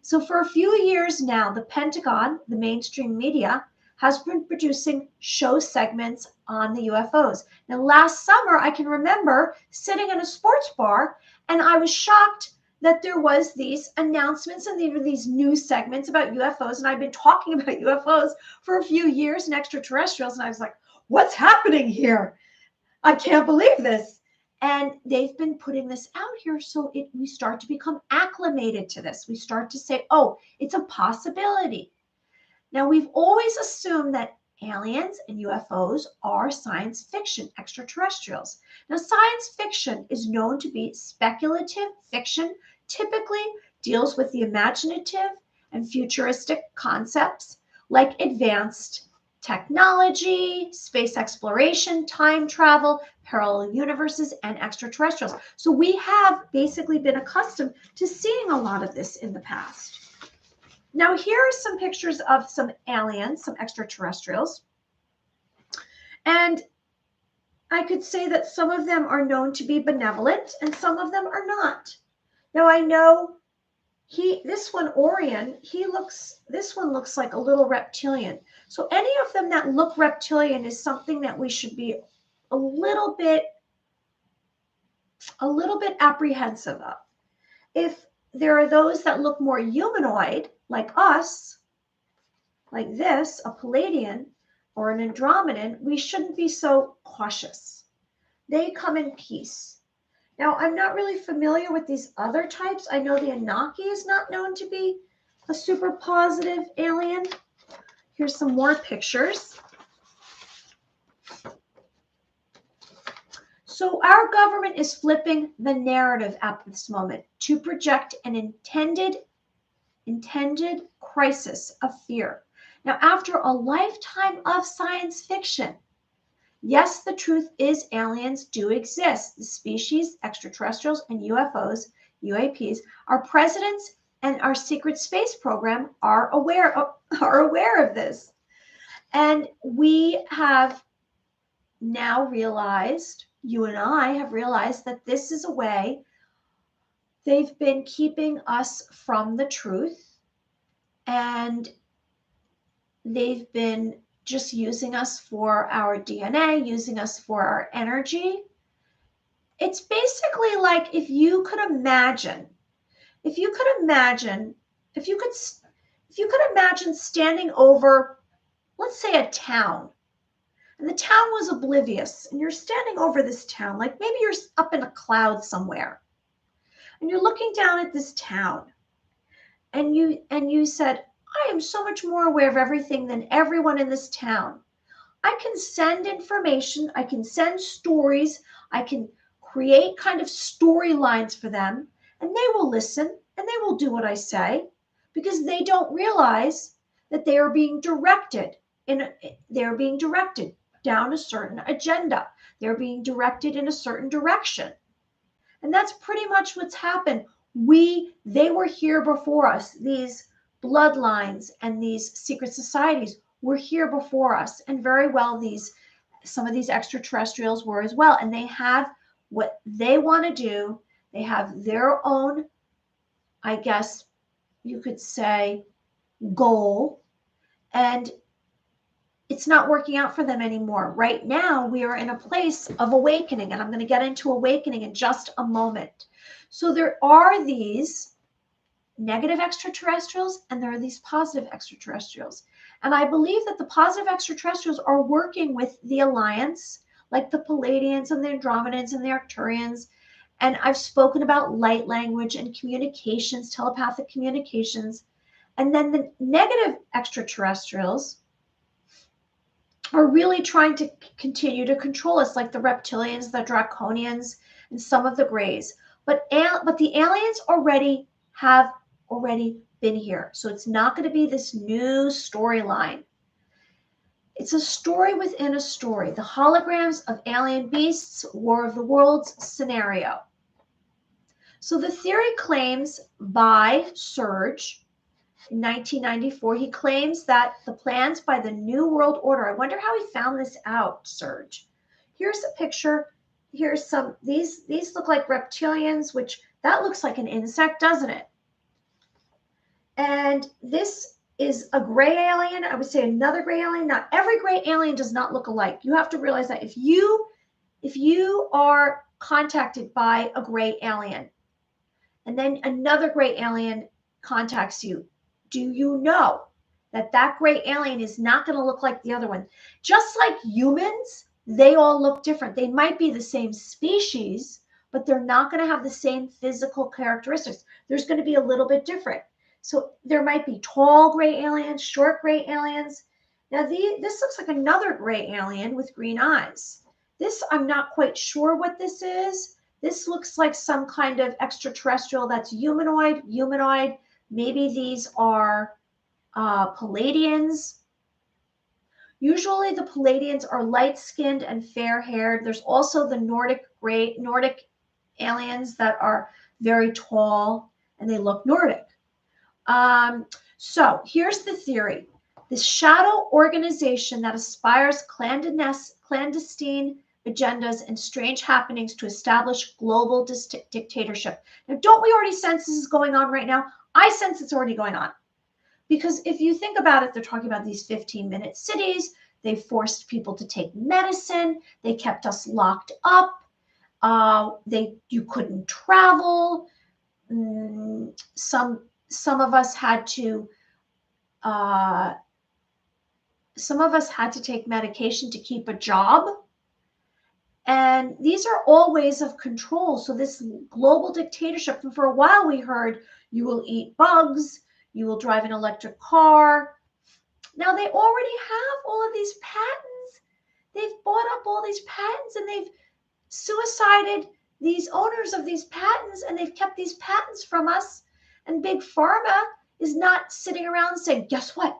So for a few years now, the Pentagon, the mainstream media, has been producing show segments on the UFOs. Now, last summer, I can remember sitting in a sports bar, and I was shocked that there was these announcements and there were these news segments about UFOs. And I've been talking about UFOs for a few years and extraterrestrials. And I was like, what's happening here? I can't believe this. And they've been putting this out here, so we start to become acclimated to this. We start to say, oh, it's a possibility. Now, we've always assumed that aliens and UFOs are science fiction extraterrestrials. Now, science fiction is known to be speculative fiction, typically deals with the imaginative and futuristic concepts like advanced technology, space exploration, time travel, parallel universes, and extraterrestrials. So we have basically been accustomed to seeing a lot of this in the past. Now, here are some pictures of some aliens, some extraterrestrials. And I could say that some of them are known to be benevolent and some of them are not. Now, I know this one, Orion, this one looks like a little reptilian. So any of them that look reptilian is something that we should be a little bit apprehensive of. If there are those that look more humanoid, like us, like this, a Palladian or an Andromedan, we shouldn't be so cautious. They come in peace. Now, I'm not really familiar with these other types. I know the Anunnaki is not known to be a super positive alien. Here's some more pictures. So our government is flipping the narrative at this moment to project an intended crisis of fear. Now, after a lifetime of science fiction, yes, the truth is aliens do exist. The species, extraterrestrials, and UFOs, UAPs, our presidents and our secret space program are aware of this. And we have now realized, you and I have realized, that this is a way they've been keeping us from the truth, and they've been just using us for our DNA, using us for our energy. It's basically like if you could imagine standing over, let's say, a town, and the town was oblivious, and you're standing over this town, like maybe you're up in a cloud somewhere, and you're looking down at this town, and you said, I am so much more aware of everything than everyone in this town. I can send information, I can send stories, I can create kind of storylines for them, and they will listen and they will do what I say, because they don't realize that they are being directed down a certain agenda. They're being directed in a certain direction. And that's pretty much what's happened. They were here before us. These bloodlines and these secret societies were here before us, and very well some of these extraterrestrials were as well. And they have what they want to do. They have their own, I guess you could say, goal, and it's not working out for them anymore. Right now, we are in a place of awakening, and I'm going to get into awakening in just a moment. So there are these negative extraterrestrials and there are these positive extraterrestrials. And I believe that the positive extraterrestrials are working with the Alliance, like the Palladians and the Andromedans and the Arcturians. And I've spoken about light language and communications, telepathic communications. And then the negative extraterrestrials are really trying to continue to control us, like the reptilians, the draconians, and some of the grays. But the aliens have already been here. So it's not going to be this new storyline. It's a story within a story. The holograms of alien beasts, War of the Worlds scenario. So the theory claims by Serge in 1994, he claims that the plans by the New World Order, I wonder how he found this out, Serge. Here's a picture. Here's some, these look like reptilians, which that looks like an insect, doesn't it? And this is a gray alien. I would say another gray alien. Not every gray alien does not look alike. You have to realize that if you are contacted by a gray alien and then another gray alien contacts you, do you know that gray alien is not going to look like the other one. Just like humans, they all look different. They might be the same species, but they're not going to have the same physical characteristics. There's going to be a little bit different. So there might be tall gray aliens, short gray aliens. Now, this looks like another gray alien with green eyes. This, I'm not quite sure what this is. This looks like some kind of extraterrestrial that's humanoid. Maybe these are Palladians. Usually the Palladians are light-skinned and fair-haired. There's also the Nordic aliens that are very tall and they look Nordic. So here's the theory. This shadow organization that aspires clandestine agendas and strange happenings to establish global dictatorship. Now, don't we already sense this is going on right now? I sense it's already going on. Because if you think about it, they're talking about these 15-minute cities. They forced people to take medicine. They kept us locked up. You couldn't travel. Some of us had to take medication to keep a job. And these are all ways of control. So this global dictatorship, and for a while we heard you will eat bugs, you will drive an electric car. Now they already have all of these patents. They've bought up all these patents and they've suicided these owners of these patents, and they've kept these patents from us. And Big Pharma is not sitting around saying, guess what?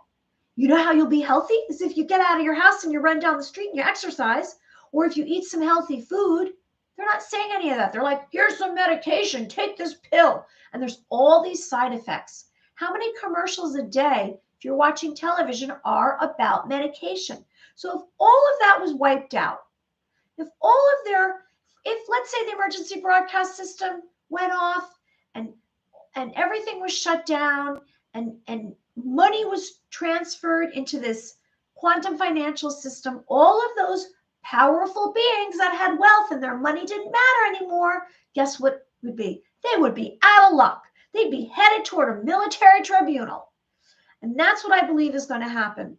You know how you'll be healthy? Is if you get out of your house and you run down the street and you exercise, or if you eat some healthy food. They're not saying any of that. They're like, here's some medication, take this pill. And there's all these side effects. How many commercials a day, if you're watching television, are about medication? So if all of that was wiped out, if let's say the emergency broadcast system went off and everything was shut down and money was transferred into this quantum financial system, all of those powerful beings that had wealth and their money didn't matter anymore, guess what would be? They would be out of luck. They'd be headed toward a military tribunal. And that's what I believe is going to happen.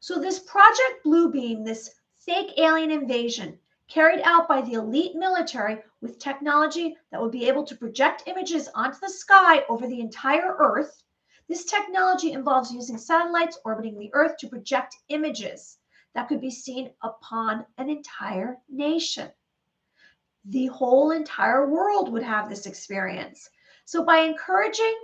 So this Project Bluebeam, this fake alien invasion carried out by the elite military with technology that would be able to project images onto the sky over the entire Earth. This technology involves using satellites orbiting the Earth to project images that could be seen upon an entire nation. The whole entire world would have this experience. So by encouraging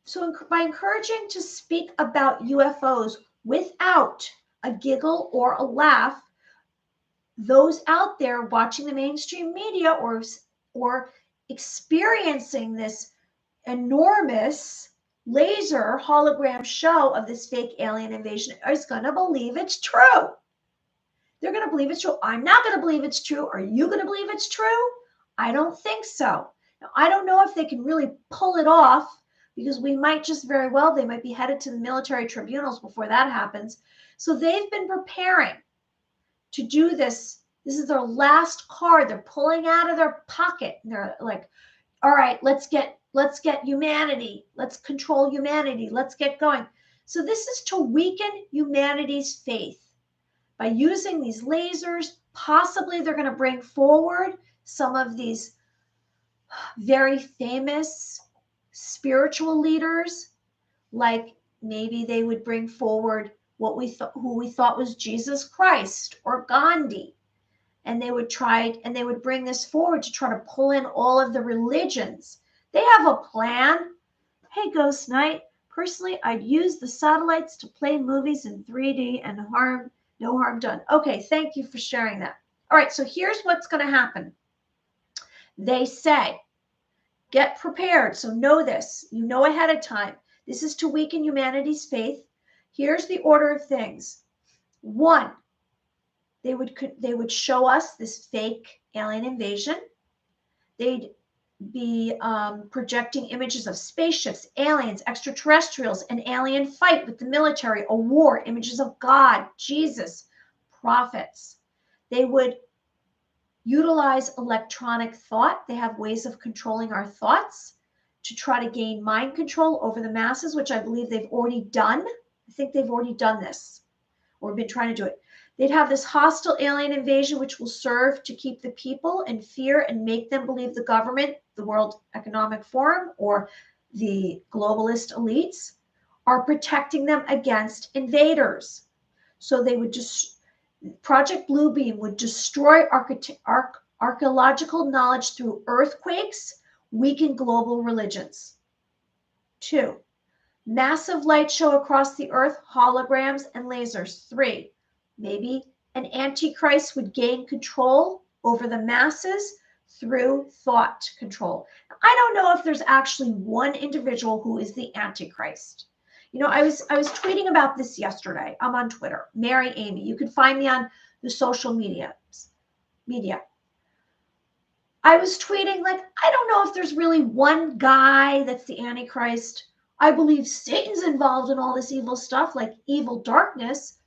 to speak about UFOs without a giggle or a laugh, those out there watching the mainstream media or experiencing this enormous laser hologram show of this fake alien invasion is going to believe it's true. They're going to believe it's true. I'm not going to believe it's true. Are you going to believe it's true? I don't think so. Now, I don't know if they can really pull it off, because we might just very well, they might be headed to the military tribunals before that happens. So they've been preparing to do this. This is their last card they're pulling out of their pocket. And they're like, all right, let's get humanity. Let's control humanity. Let's get going. So this is to weaken humanity's faith. By using these lasers, possibly they're going to bring forward some of these very famous spiritual leaders, like maybe they would bring forward who we thought was Jesus Christ or Gandhi. And they would bring this forward to try to pull in all of the religions. They have a plan. Hey, Ghost Knight, personally, I'd use the satellites to play movies in 3D and no harm done. Okay, thank you for sharing that. All right, so here's what's going to happen. They say, get prepared. So know this. You know ahead of time. This is to weaken humanity's faith. Here's the order of things. 1, they would show us this fake alien invasion. They'd be projecting images of spaceships, aliens, extraterrestrials, an alien fight with the military, a war, images of God, Jesus, prophets. They would utilize electronic thought. They have ways of controlling our thoughts to try to gain mind control over the masses, which I believe they've already done. I think they've already done this or been trying to do it. They'd have this hostile alien invasion, which will serve to keep the people in fear and make them believe the government, the World Economic Forum, or the globalist elites are protecting them against invaders. So they would just, Project Bluebeam would destroy archaeological knowledge through earthquakes, weaken global religions. 2, massive light show across the earth, holograms and lasers. 3, maybe an antichrist would gain control over the masses through thought control. I don't know if there's actually one individual who is the antichrist. You know, I was tweeting about this yesterday. I'm on Twitter, Mary Amy. You can find me on the social media. I was tweeting like, I don't know if there's really one guy that's the Antichrist. I believe Satan's involved in all this evil stuff, like evil darkness.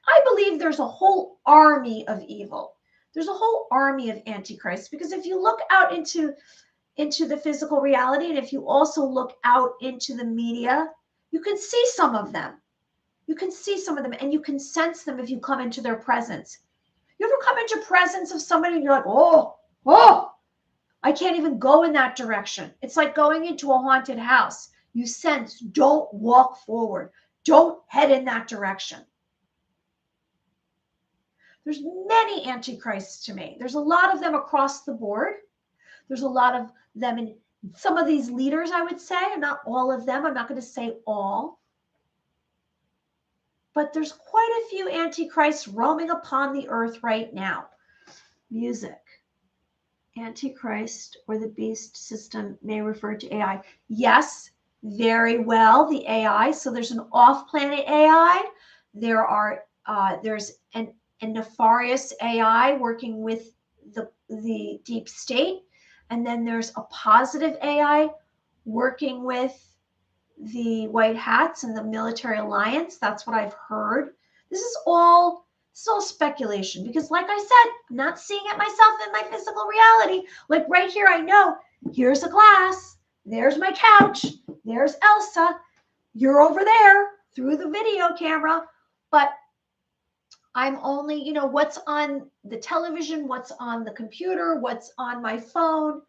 I believe there's a whole army of evil. There's a whole army of Antichrists, because if you look out into the physical reality, and if you also look out into the media, you can see some of them. You can see some of them, and you can sense them if you come into their presence. You ever come into presence of somebody and you're like, oh, I can't even go in that direction. It's like going into a haunted house. You sense, don't walk forward. Don't head in that direction. There's many antichrists to me. There's a lot of them across the board. There's a lot of them in some of these leaders, I would say, and not all of them. I'm not going to say all. But there's quite a few antichrists roaming upon the earth right now. Music. Antichrist or the beast system may refer to AI. Yes, very well, the AI. So there's an off-planet AI. There's a nefarious AI working with the deep state. And then there's a positive AI working with the white hats and the military alliance. That's what I've heard. This is all speculation, because like I said, I'm not seeing it myself in my physical reality. Like right here, I know here's a glass, there's my couch, there's Elsa, you're over there through the video camera, but I'm only, you know, what's on the television, what's on the computer, what's on my phone,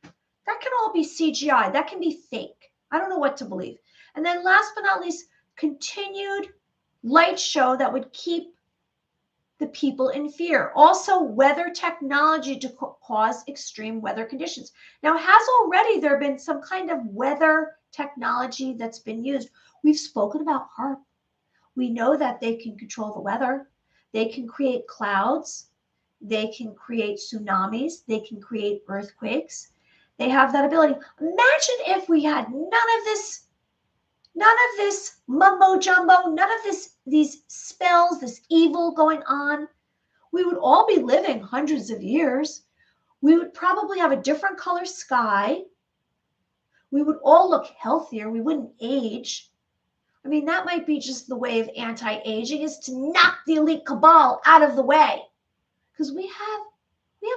that can all be CGI. That can be fake. I don't know what to believe. And then last but not least, continued light show that would keep the people in fear. Also, weather technology to cause extreme weather conditions. Now, there been some kind of weather technology that's been used? We've spoken about HARP. We know that they can control the weather. They can create clouds. They can create tsunamis. They can create earthquakes. They have that ability. Imagine if we had none of this mumbo jumbo, none of these spells, this evil going on. We would all be living hundreds of years. We would probably have a different color sky. We would all look healthier. We wouldn't age. I mean, that might be just the way of anti-aging, is to knock the elite cabal out of the way. Because we have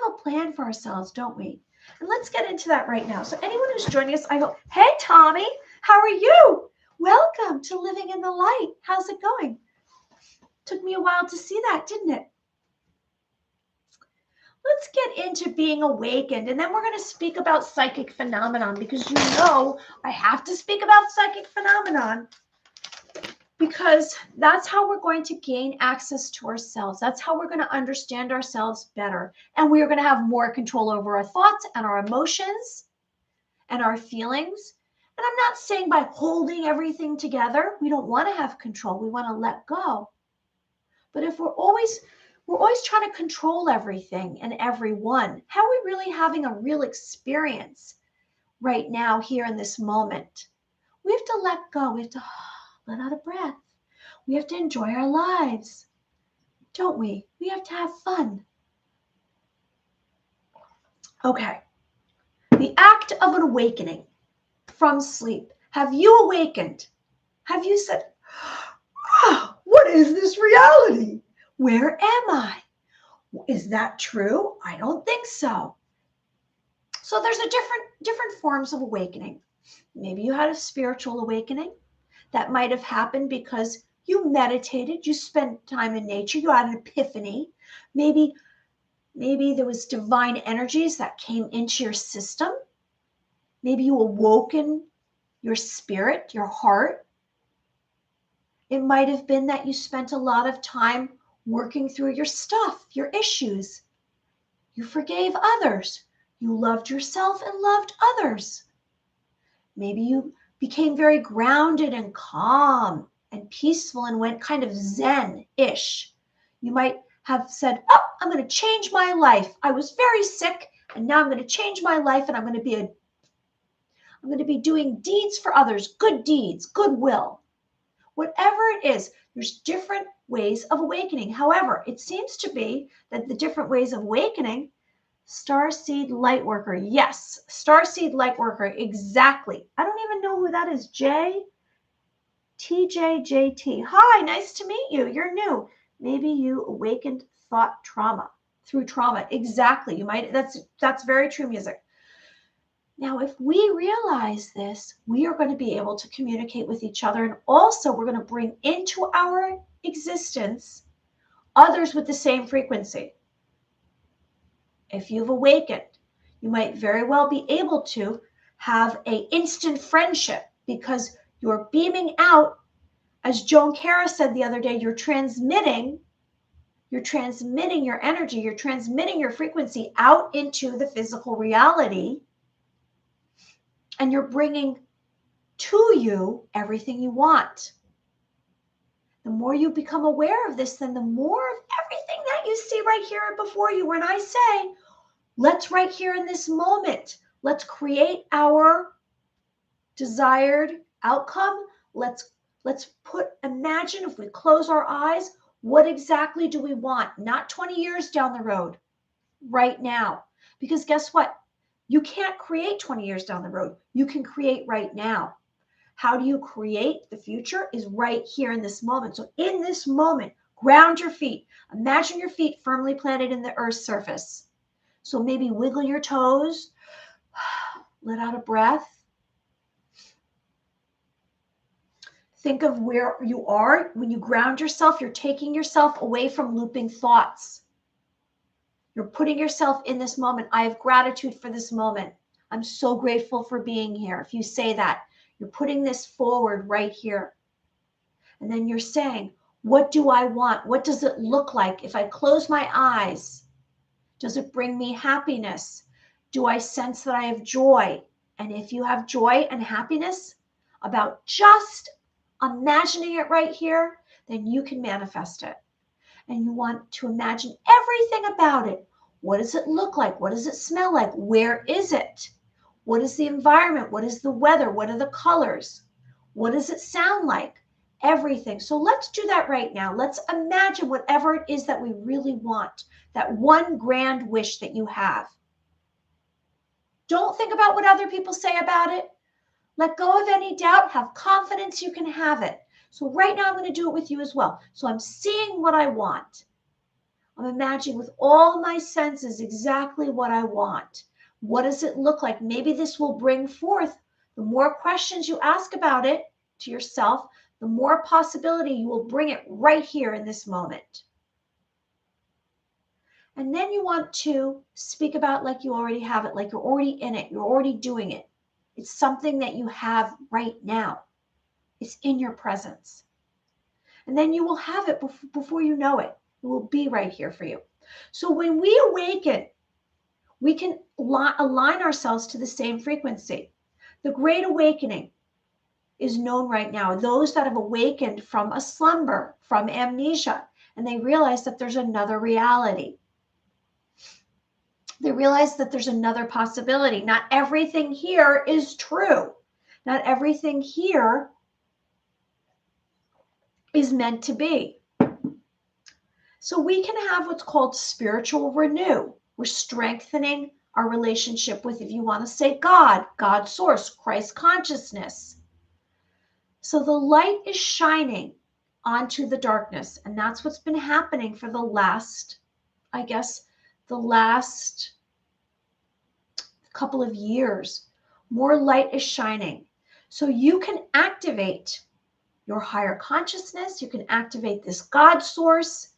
a plan for ourselves, don't we? And let's get into that right now. So anyone who's joining us, I hope, hey, Tommy, how are you? Welcome to Living in the Light. How's it going? Took me a while to see that, didn't it? Let's get into being awakened, and then we're going to speak about psychic phenomenon, because you know I have to speak about psychic phenomenon, because that's how we're going to gain access to ourselves. That's how we're going to understand ourselves better, and we are going to have more control over our thoughts and our emotions and our feelings. And I'm not saying by holding everything together, we don't want to have control. We want to let go. But if we're always trying to control everything and everyone, how are we really having a real experience right now, here in this moment? We have to let go. We have to let out a breath. We have to enjoy our lives, don't we? We have to have fun. Okay. The act of an awakening from sleep. Have you awakened? Have you said, oh, what is this reality? Where am I? Is that true? I don't think so. So there's different forms of awakening. Maybe you had a spiritual awakening. That might have happened because you meditated, you spent time in nature, you had an epiphany. Maybe there was divine energies that came into your system. Maybe you awoken your spirit, your heart. It might have been that you spent a lot of time working through your stuff, your issues. You forgave others. You loved yourself and loved others. Maybe you became very grounded and calm and peaceful and went kind of Zen-ish. You might have said, oh, I'm going to change my life. I was very sick and now I'm going to change my life and I'm going to be doing deeds for others, good deeds, goodwill. Whatever it is, there's different ways of awakening. However, it seems to be that the different ways of awakening, Starseed Lightworker. Yes, Starseed Lightworker, exactly. I don't even know who that is. TJJT. Hi, nice to meet you. You're new. Maybe you awakened thought trauma through trauma. Exactly. You might, that's very true music. Now, if we realize this, we are going to be able to communicate with each other. And also we're going to bring into our existence others with the same frequency. If you've awakened, you might very well be able to have an instant friendship because you're beaming out. As Joan Cara said the other day, you're transmitting your energy, you're transmitting your frequency out into the physical reality, and you're bringing to you everything you want. The more you become aware of this, then the more of everything that you see right here before you. When I say, let's right here in this moment, let's create our desired outcome. Let's imagine if we close our eyes, what exactly do we want? Not 20 years down the road, right now. Because guess what? You can't create 20 years down the road. You can create right now. How do you create the future is right here in this moment. So in this moment, ground your feet. Imagine your feet firmly planted in the earth's surface. So maybe wiggle your toes, let out a breath. Think of where you are. When you ground yourself, you're taking yourself away from looping thoughts. You're putting yourself in this moment. I have gratitude for this moment. I'm so grateful for being here. If you say that, you're putting this forward right here. And then you're saying, what do I want? What does it look like if I close my eyes? Does it bring me happiness? Do I sense that I have joy? And if you have joy and happiness about just imagining it right here, then you can manifest it. And you want to imagine everything about it. What does it look like? What does it smell like? Where is it? What is the environment? What is the weather? What are the colors? What does it sound like? Everything. So let's do that right now. Let's imagine whatever it is that we really want, that one grand wish that you have. Don't think about what other people say about it. Let go of any doubt. Have confidence you can have it. So right now I'm going to do it with you as well. So I'm seeing what I want. I'm imagining with all my senses exactly what I want. What does it look like? Maybe this will bring forth, the more questions you ask about it to yourself, the more possibility you will bring it right here in this moment. And then you want to speak about like you already have it, like you're already in it, you're already doing it. It's something that you have right now. It's in your presence. And then you will have it before you know it. It will be right here for you. So when we awaken, we can align ourselves to the same frequency. The Great Awakening is known right now. Those that have awakened from a slumber, from amnesia, and they realize that there's another reality. They realize that there's another possibility. Not everything here is true. Not everything here is meant to be. So we can have what's called spiritual renew. We're strengthening our relationship with, if you want to say God, God source, Christ consciousness. So the light is shining onto the darkness. And that's what's been happening for the last, I guess, the last couple of years. more light is shining. So you can activate your higher consciousness, you can activate this God source,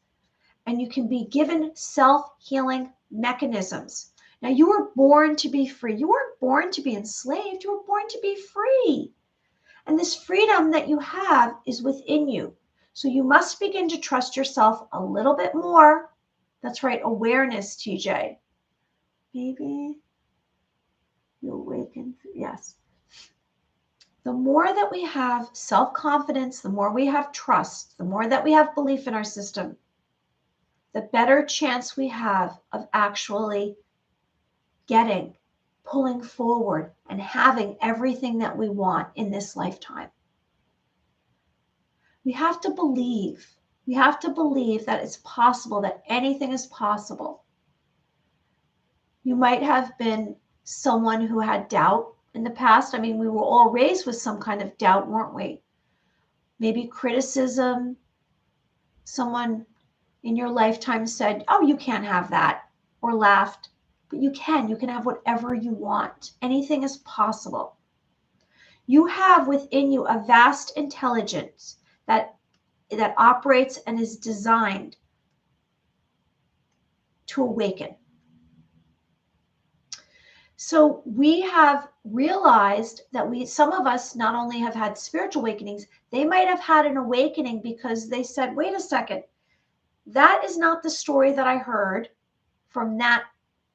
and you can be given self-healing mechanisms. Now, you were born to be free. You weren't born to be enslaved. You were born to be free. And this freedom that you have is within you. So you must begin to trust yourself a little bit more. That's right, awareness, TJ. Maybe you awaken. Yes. The more that we have self-confidence, the more we have trust, the more that we have belief in our system, the better chance we have of actually pulling forward, and having everything that we want in this lifetime. We have to believe. We have to believe that it's possible, that anything is possible. You might have been someone who had doubt in the past. I mean, we were all raised with some kind of doubt, weren't we? Maybe criticism. Someone in your lifetime said, oh, you can't have that, or laughed. But you can have whatever you want. Anything is possible. You have within you a vast intelligence that operates and is designed to awaken. So we have realized that some of us not only have had spiritual awakenings, they might have had an awakening because they said, wait a second, that is not the story that I heard from that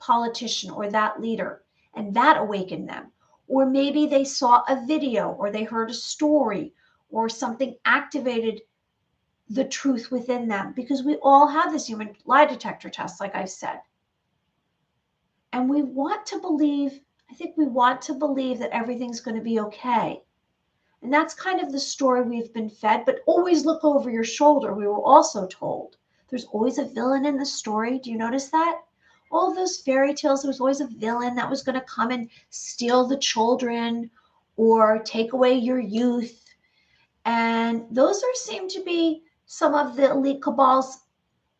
politician or that leader, and that awakened them. Or maybe they saw a video, or they heard a story, or something activated the truth within them, because we all have this human lie detector test, like I've said. And we want to believe, I think we want to believe that everything's going to be okay. And that's kind of the story we've been fed, but always look over your shoulder. We were also told there's always a villain in the story. Do you notice that? All of those fairy tales, there was always a villain that was going to come and steal the children or take away your youth. And those seem to be some of the elite cabal's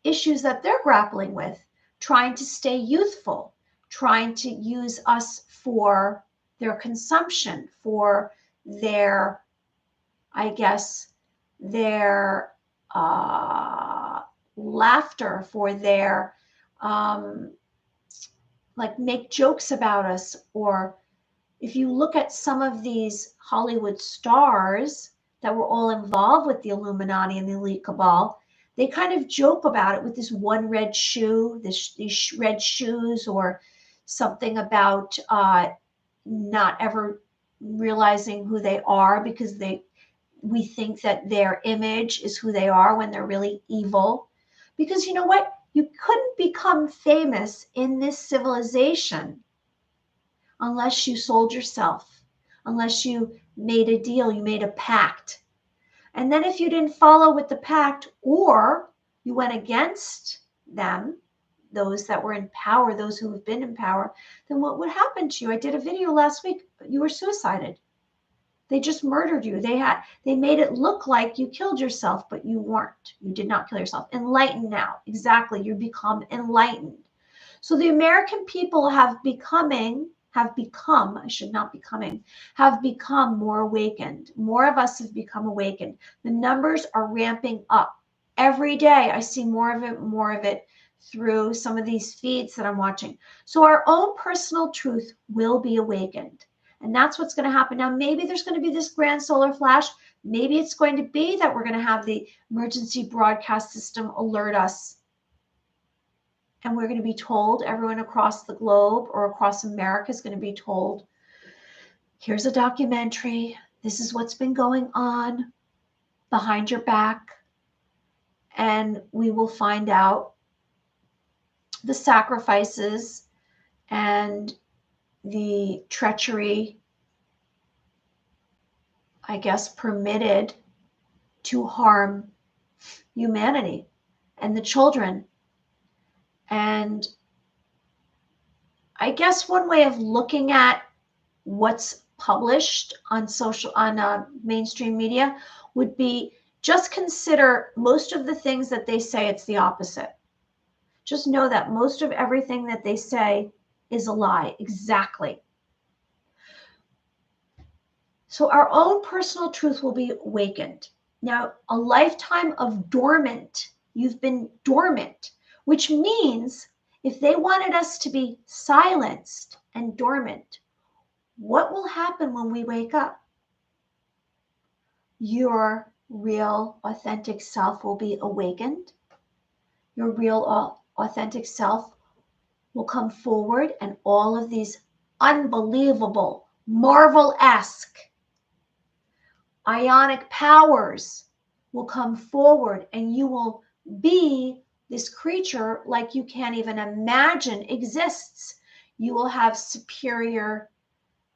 issues that they're grappling with, trying to stay youthful, trying to use us for their consumption, for their, I guess, their laughter, for their, like, make jokes about us. Or if you look at some of these Hollywood stars that were all involved with the Illuminati and the elite cabal, they kind of joke about it with this one red shoe, these red shoes, or something about not ever realizing who they are, because we think that their image is who they are when they're really evil. Because you know what? You couldn't become famous in this civilization unless you sold yourself, unless you made a deal, you made a pact. And then if you didn't follow with the pact, or you went against them, those that were in power, those who have been in power, then what would happen to you? I did a video last week, you were suicided. They just murdered you. They made it look like you killed yourself, but you weren't. You did not kill yourself. Enlightened now. Exactly. You become enlightened. So the American people have become more awakened. More of us have become awakened. The numbers are ramping up. Every day I see more of it through some of these feeds that I'm watching. So our own personal truth will be awakened. And that's what's going to happen. Now, maybe there's going to be this grand solar flash. Maybe it's going to be that we're going to have the emergency broadcast system alert us. And we're going to be told, everyone across the globe or across America is going to be told, here's a documentary. This is what's been going on behind your back. And we will find out the sacrifices and the treachery, I guess, permitted to harm humanity and the children. And I guess one way of looking at what's published on mainstream media would be, just consider most of the things that they say, it's the opposite. Just know that most of everything that they say is a lie. Exactly. So our own personal truth will be awakened. Now, a lifetime of dormant, you've been dormant, which means if they wanted us to be silenced and dormant, what will happen when we wake up? Your real, authentic self will be awakened. Your real, authentic self will come forward, and all of these unbelievable, Marvel-esque ionic powers will come forward, and you will be this creature like you can't even imagine exists. You will have superior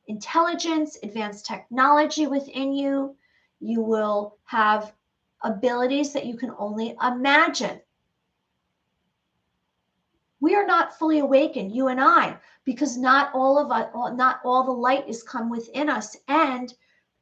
intelligence, advanced technology within you. You will have abilities that you can only imagine. We are not fully awakened, you and I, because not all the light is come within us, and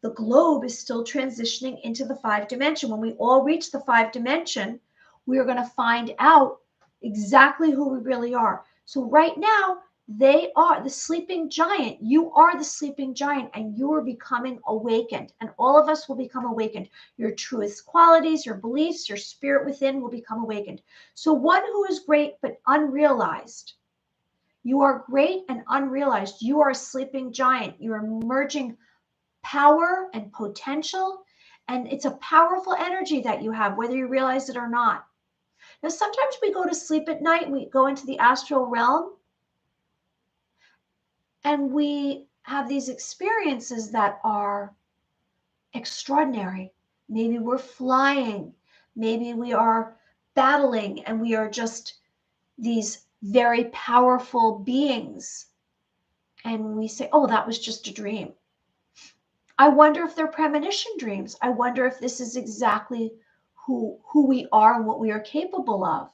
the globe is still transitioning into the 5 dimension. When we all reach the 5 dimension, we are going to find out exactly who we really are. So right now, they are the sleeping giant. You are the sleeping giant, and you are becoming awakened, and all of us will become awakened. Your truest qualities, your beliefs, your spirit within will become awakened. So one who is great but unrealized. You are great and unrealized. You are a sleeping giant. You are merging power and potential, and it's a powerful energy that you have, whether you realize it or not. Now, sometimes we go to sleep at night, we go into the astral realm, and we have these experiences that are extraordinary. Maybe we're flying, maybe we are battling, and we are just these very powerful beings. And we say, oh, that was just a dream. I wonder if they're premonition dreams. I wonder if this is exactly who we are and what we are capable of.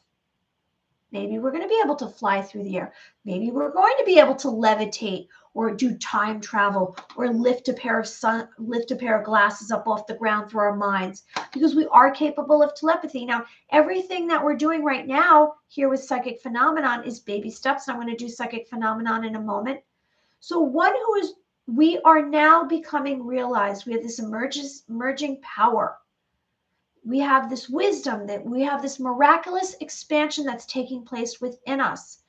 Maybe we're going to be able to fly through the air. Maybe we're going to be able to levitate or do time travel or lift a pair of glasses up off the ground through our minds, because we are capable of telepathy. Now, everything that we're doing right now here with Psychic Phenomenon is baby steps. And I'm going to do Psychic Phenomenon in a moment. So we are now becoming realized. We have this emerging power. We have this wisdom, that we have this miraculous expansion that's taking place within us.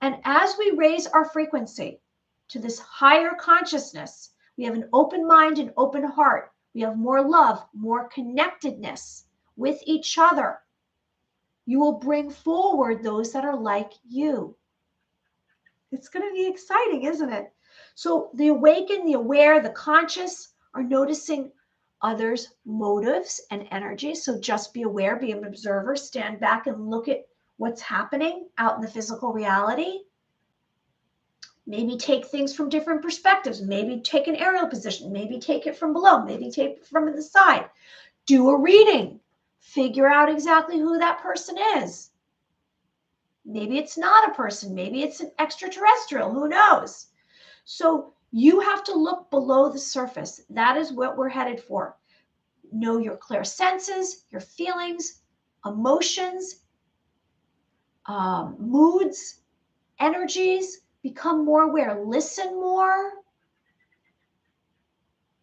And as we raise our frequency to this higher consciousness, we have an open mind and open heart. We have more love, more connectedness with each other. You will bring forward those that are like you. It's going to be exciting, isn't it? So the awakened, the aware, the conscious are noticing others' motives and energy. So just be aware, be an observer, stand back and look at what's happening out in the physical reality. Maybe take things from different perspectives. Maybe take an aerial position. Maybe take it from below. Maybe take it from the side. Do a reading. Figure out exactly who that person is. Maybe it's not a person. Maybe it's an extraterrestrial. Who knows? So you have to look below the surface. That is what we're headed for. Know your clear senses, your feelings, emotions, moods, energies. Become more aware. Listen more.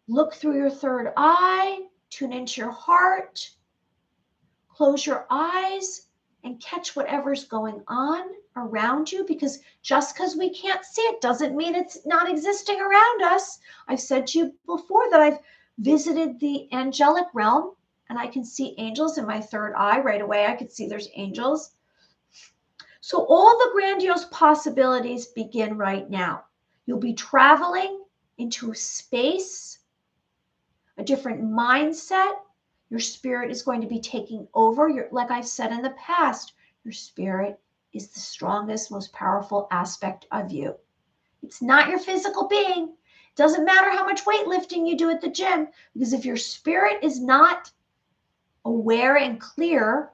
Look through your third eye. Tune into your heart. Close your eyes and catch whatever's going on around you, because just because we can't see it doesn't mean it's not existing around us. I've said to you before that I've visited the angelic realm, and I can see angels in my third eye right away. I could see there's angels. So all the grandiose possibilities begin right now. You'll be traveling into space, a different mindset. Your spirit is going to be taking over. Like I've said in the past, your spirit is the strongest, most powerful aspect of you. It's not your physical being. It doesn't matter how much weightlifting you do at the gym, because if your spirit is not aware and clear,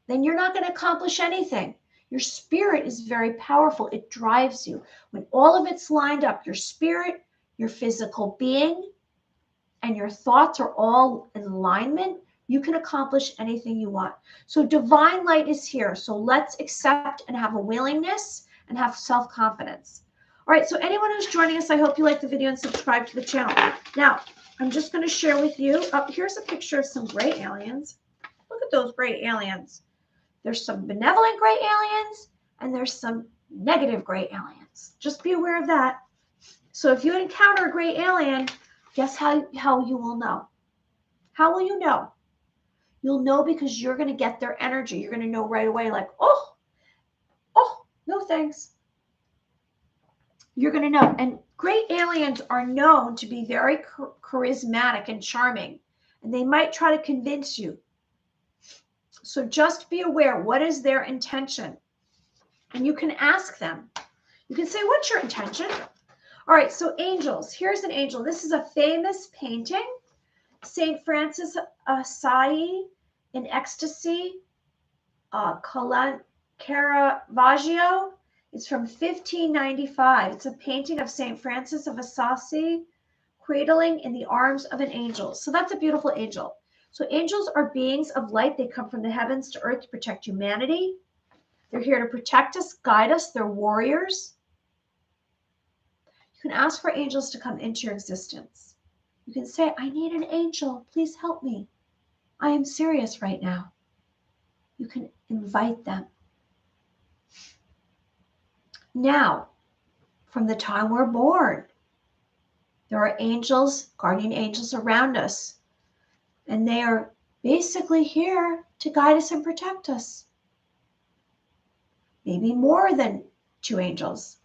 then you're not going to accomplish anything. Your spirit is very powerful. It drives you. When all of it's lined up, your spirit, your physical being, and your thoughts are all in alignment, you can accomplish anything you want. So divine light is here. So let's accept and have a willingness and have self-confidence. All right, so anyone who's joining us, I hope you like the video and subscribe to the channel. Now, I'm just going to share with you, here's a picture of some gray aliens. Look at those gray aliens. There's some benevolent gray aliens, and there's some negative gray aliens. Just be aware of that. So if you encounter a gray alien, guess how you will know? How will you know? You'll know because you're going to get their energy. You're going to know right away, like, oh, no thanks. You're going to know. And great aliens are known to be very charismatic and charming, and they might try to convince you. So just be aware, what is their intention? And you can ask them. You can say, what's your intention? All right, so angels. Here's an angel. This is a famous painting. St. Francis Assisi in Ecstasy, Caravaggio. It's from 1595. It's a painting of St. Francis of Assisi cradling in the arms of an angel. So that's a beautiful angel. So angels are beings of light. They come from the heavens to earth to protect humanity. They're here to protect us, guide us. They're warriors. You can ask for angels to come into your existence. You can say, I need an angel. Please help me. I am serious right now. You can invite them. Now, from the time we're born, there are angels, guardian angels around us, and they are basically here to guide us and protect us. Maybe more than 2 angels.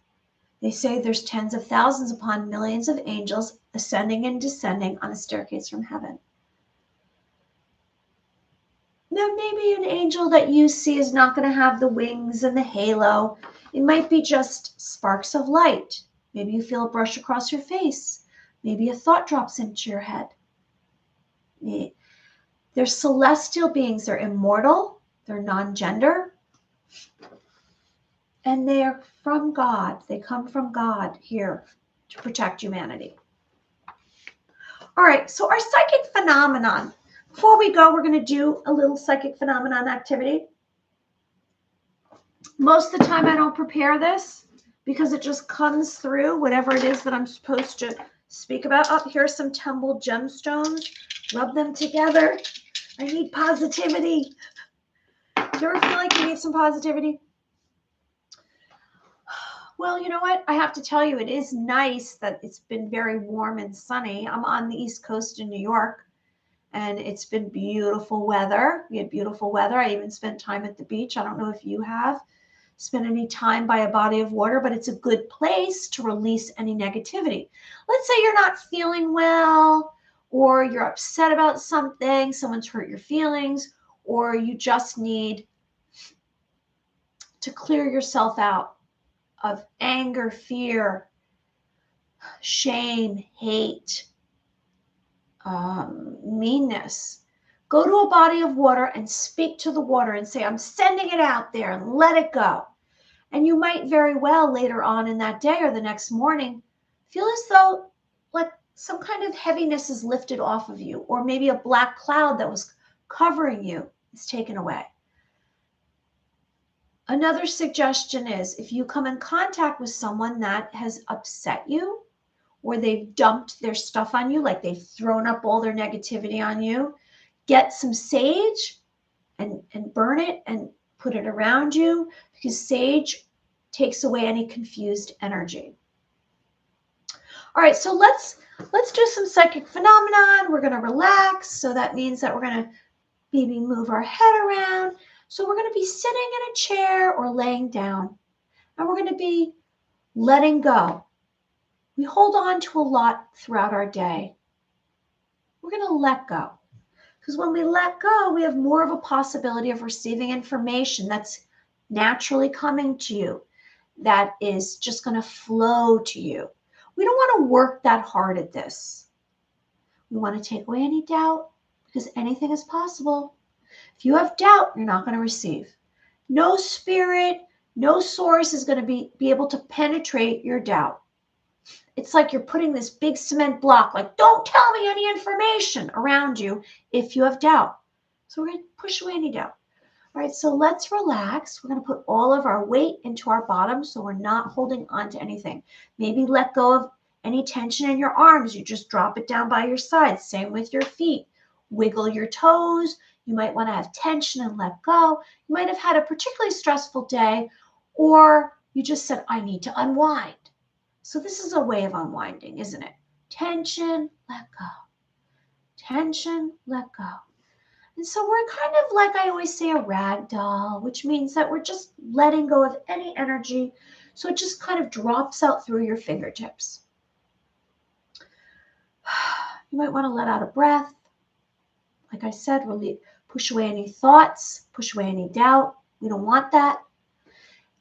They say there's tens of thousands upon millions of angels ascending and descending on a staircase from heaven. Now, maybe an angel that you see is not going to have the wings and the halo. It might be just sparks of light. Maybe you feel a brush across your face. Maybe a thought drops into your head. They're celestial beings. They're immortal. They're non-gender. And they are from God. They come from God here to protect humanity. All right, so our psychic phenomenon. Before we go, we're going to do a little psychic phenomenon activity. Most of the time I don't prepare this because it just comes through whatever it is that I'm supposed to speak about. Oh, here's some tumbled gemstones. Rub them together. I need positivity. Do you ever feel like you need some positivity? Well, you know what? I have to tell you, it is nice that it's been very warm and sunny. I'm on the East Coast in New York, and it's been beautiful weather. We had beautiful weather. I even spent time at the beach. I don't know if you have spent any time by a body of water, but it's a good place to release any negativity. Let's say you're not feeling well, or you're upset about something, someone's hurt your feelings, or you just need to clear yourself out of anger, fear, shame, hate, meanness. Go to a body of water and speak to the water and say, I'm sending it out there, and let it go. And you might very well later on in that day or the next morning feel as though like some kind of heaviness is lifted off of you, or maybe a black cloud that was covering you is taken away. Another suggestion is if you come in contact with someone that has upset you, or they've dumped their stuff on you, like they've thrown up all their negativity on you, get some sage and burn it and put it around you, because sage takes away any confused energy. All right, so let's do some psychic phenomenon. We're going to relax. So that means that we're going to maybe move our head around. So we're going to be sitting in a chair or laying down, and we're going to be letting go. We hold on to a lot throughout our day. We're going to let go, because when we let go, we have more of a possibility of receiving information that's naturally coming to you, that is just going to flow to you. We don't want to work that hard at this. We want to take away any doubt, because anything is possible. If you have doubt, you're not going to receive. No spirit, no source is going to be able to penetrate your doubt. It's like you're putting this big cement block, like, don't tell me any information around you if you have doubt. So we're going to push away any doubt. All right, so let's relax. We're going to put all of our weight into our bottom so we're not holding on to anything. Maybe let go of any tension in your arms. You just drop it down by your sides. Same with your feet. Wiggle your toes. You might want to have tension and let go. You might have had a particularly stressful day, or you just said, I need to unwind. So this is a way of unwinding, isn't it? Tension, let go. Tension, let go. And so we're kind of like, I always say, a rag doll, which means that we're just letting go of any energy. So it just kind of drops out through your fingertips. You might want to let out a breath. Like I said, really push away any thoughts, push away any doubt. We don't want that.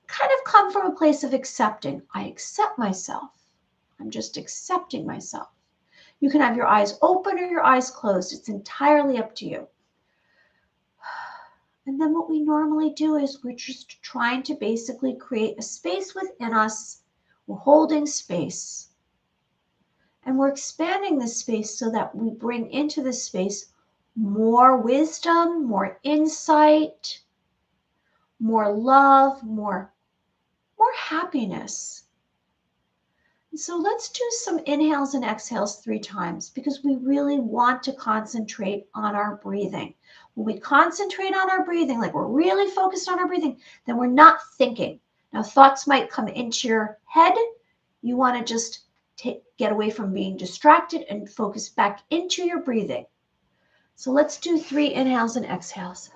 Kind of come from a place of accepting. I accept myself. I'm just accepting myself. You can have your eyes open or your eyes closed. It's entirely up to you. And then what we normally do is we're just trying to basically create a space within us. We're holding space. And we're expanding this space so that we bring into this space more wisdom, more insight, more love, more happiness. And so let's do some inhales and exhales 3 times because we really want to concentrate on our breathing. When we concentrate on our breathing, like we're really focused on our breathing, then we're not thinking. Now, thoughts might come into your head. You want to just get away from being distracted and focus back into your breathing. So let's do 3 inhales and exhales.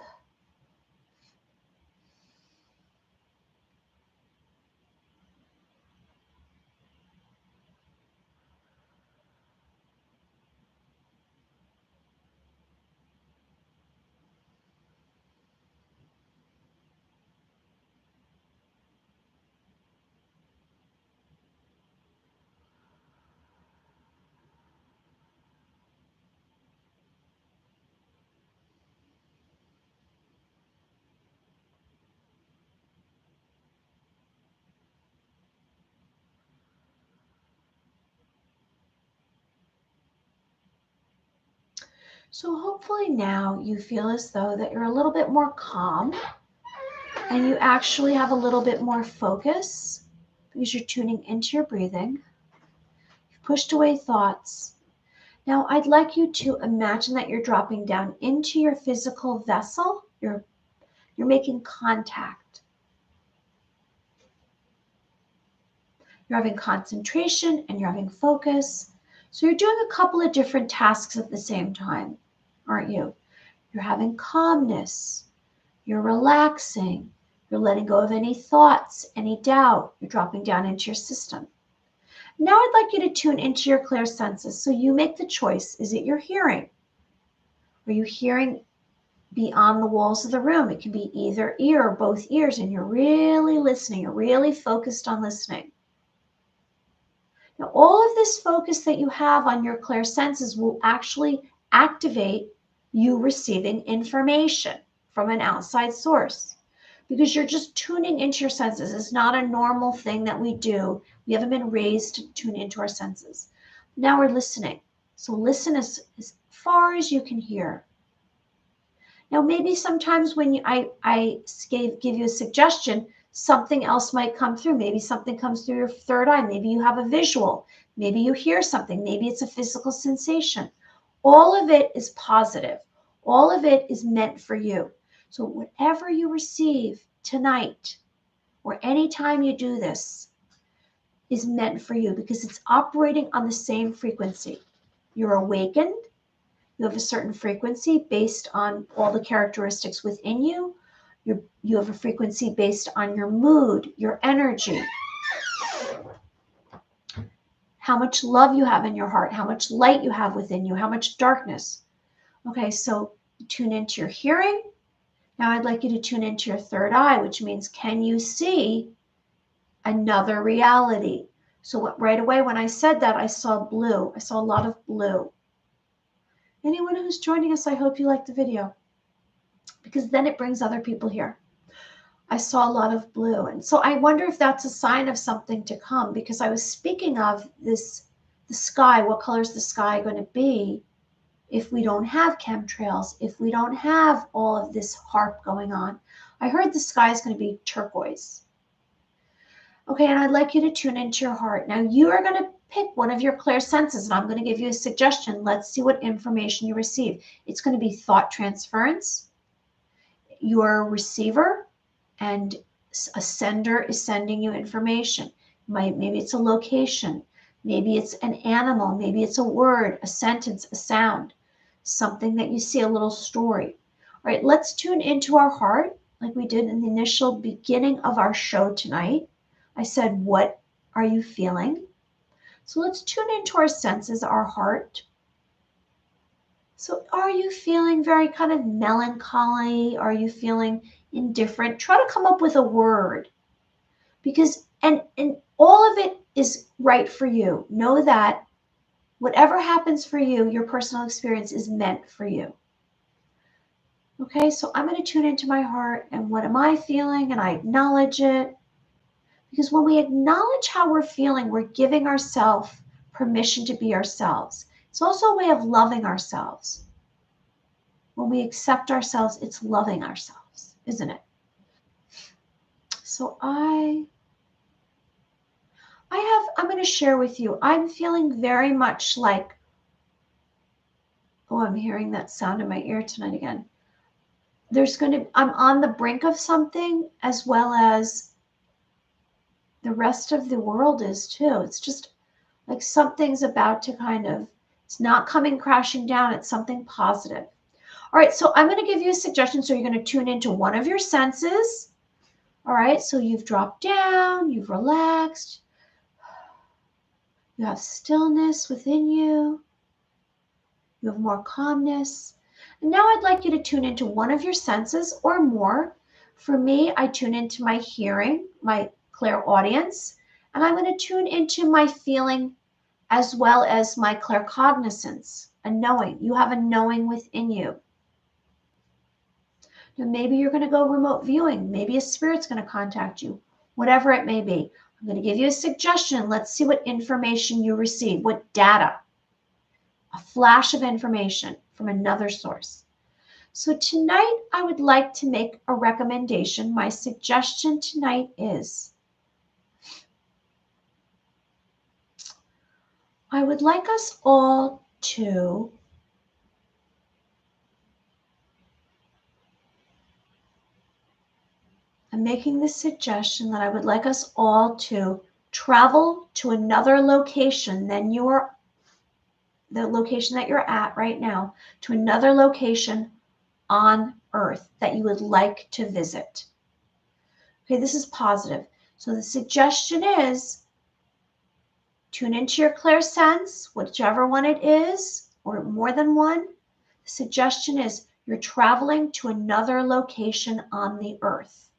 So hopefully now you feel as though that you're a little bit more calm and you actually have a little bit more focus because you're tuning into your breathing. You've pushed away thoughts. Now I'd like you to imagine that you're dropping down into your physical vessel. You're making contact. You're having concentration and you're having focus. So you're doing a couple of different tasks at the same time, aren't you? You're having calmness. You're relaxing. You're letting go of any thoughts, any doubt. You're dropping down into your system. Now I'd like you to tune into your clear senses. So you make the choice. Is it your hearing? Are you hearing beyond the walls of the room? It can be either ear or both ears, and you're really listening. You're really focused on listening. Now, all of this focus that you have on your clear senses will actually activate you receiving information from an outside source because you're just tuning into your senses. It's not a normal thing that we do. We haven't been raised to tune into our senses. Now we're listening. So listen as far as you can hear. Now, maybe sometimes when I give you a suggestion, something else might come through. Maybe something comes through your third eye. Maybe you have a visual. Maybe you hear something. Maybe it's a physical sensation. All of it is positive. All of it is meant for you. So whatever you receive tonight or anytime you do this is meant for you because it's operating on the same frequency. You're awakened. You have a certain frequency based on all the characteristics within you. You have a frequency based on your mood, your energy, how much love you have in your heart, how much light you have within you, how much darkness. Okay, so tune into your hearing. Now I'd like you to tune into your third eye, which means can you see another reality? So right away when I said that, I saw blue. I saw a lot of blue. Anyone who's joining us, I hope you like the video because then it brings other people here. I saw a lot of blue. And so I wonder if that's a sign of something to come because I was speaking of this, the sky, what color is the sky going to be if we don't have chemtrails, if we don't have all of this HARP going on. I heard the sky is going to be turquoise. Okay, and I'd like you to tune into your heart. Now you are going to pick one of your clear senses, and I'm going to give you a suggestion. Let's see what information you receive. It's going to be thought transference. You're a receiver, and a sender is sending you information. Maybe it's a location. Maybe it's an animal. Maybe it's a word, a sentence, a sound, something that you see, a little story. All right, let's tune into our heart like we did in the initial beginning of our show tonight. I said, what are you feeling? So let's tune into our senses, our heart. So are you feeling very kind of melancholy? Are you feeling indifferent? Try to come up with a word, because and all of it is right for you. Know that whatever happens for you, your personal experience is meant for you. Okay, so I'm going to tune into my heart, and what am I feeling? And I acknowledge it. Because when we acknowledge how we're feeling, we're giving ourselves permission to be ourselves. It's also a way of loving ourselves. When we accept ourselves, it's loving ourselves, isn't it? So I'm going to share with you, I'm feeling very much like, oh, I'm hearing that sound in my ear tonight again. I'm on the brink of something, as well as the rest of the world is too. It's just like something's about to it's not coming crashing down. It's something positive. All right, so I'm going to give you a suggestion. So you're going to tune into one of your senses. All right, so you've dropped down, you've relaxed, you have stillness within you, you have more calmness. And now I'd like you to tune into one of your senses or more. For me, I tune into my hearing, my clairaudience, and I'm going to tune into my feeling as well as my claircognizance, a knowing. You have a knowing within you. Now maybe you're going to go remote viewing. Maybe a spirit's going to contact you, whatever it may be. I'm going to give you a suggestion. Let's see what information you receive, what data, a flash of information from another source. So tonight, I would like to make a recommendation. My suggestion tonight is I would like us all to I'm making this suggestion that I would like us all to travel to another location than the location that you're at right now, to another location on Earth that you would like to visit. Okay, this is positive. So the suggestion is tune into your clairsense, whichever one it is, or more than one. The suggestion is you're traveling to another location on the Earth.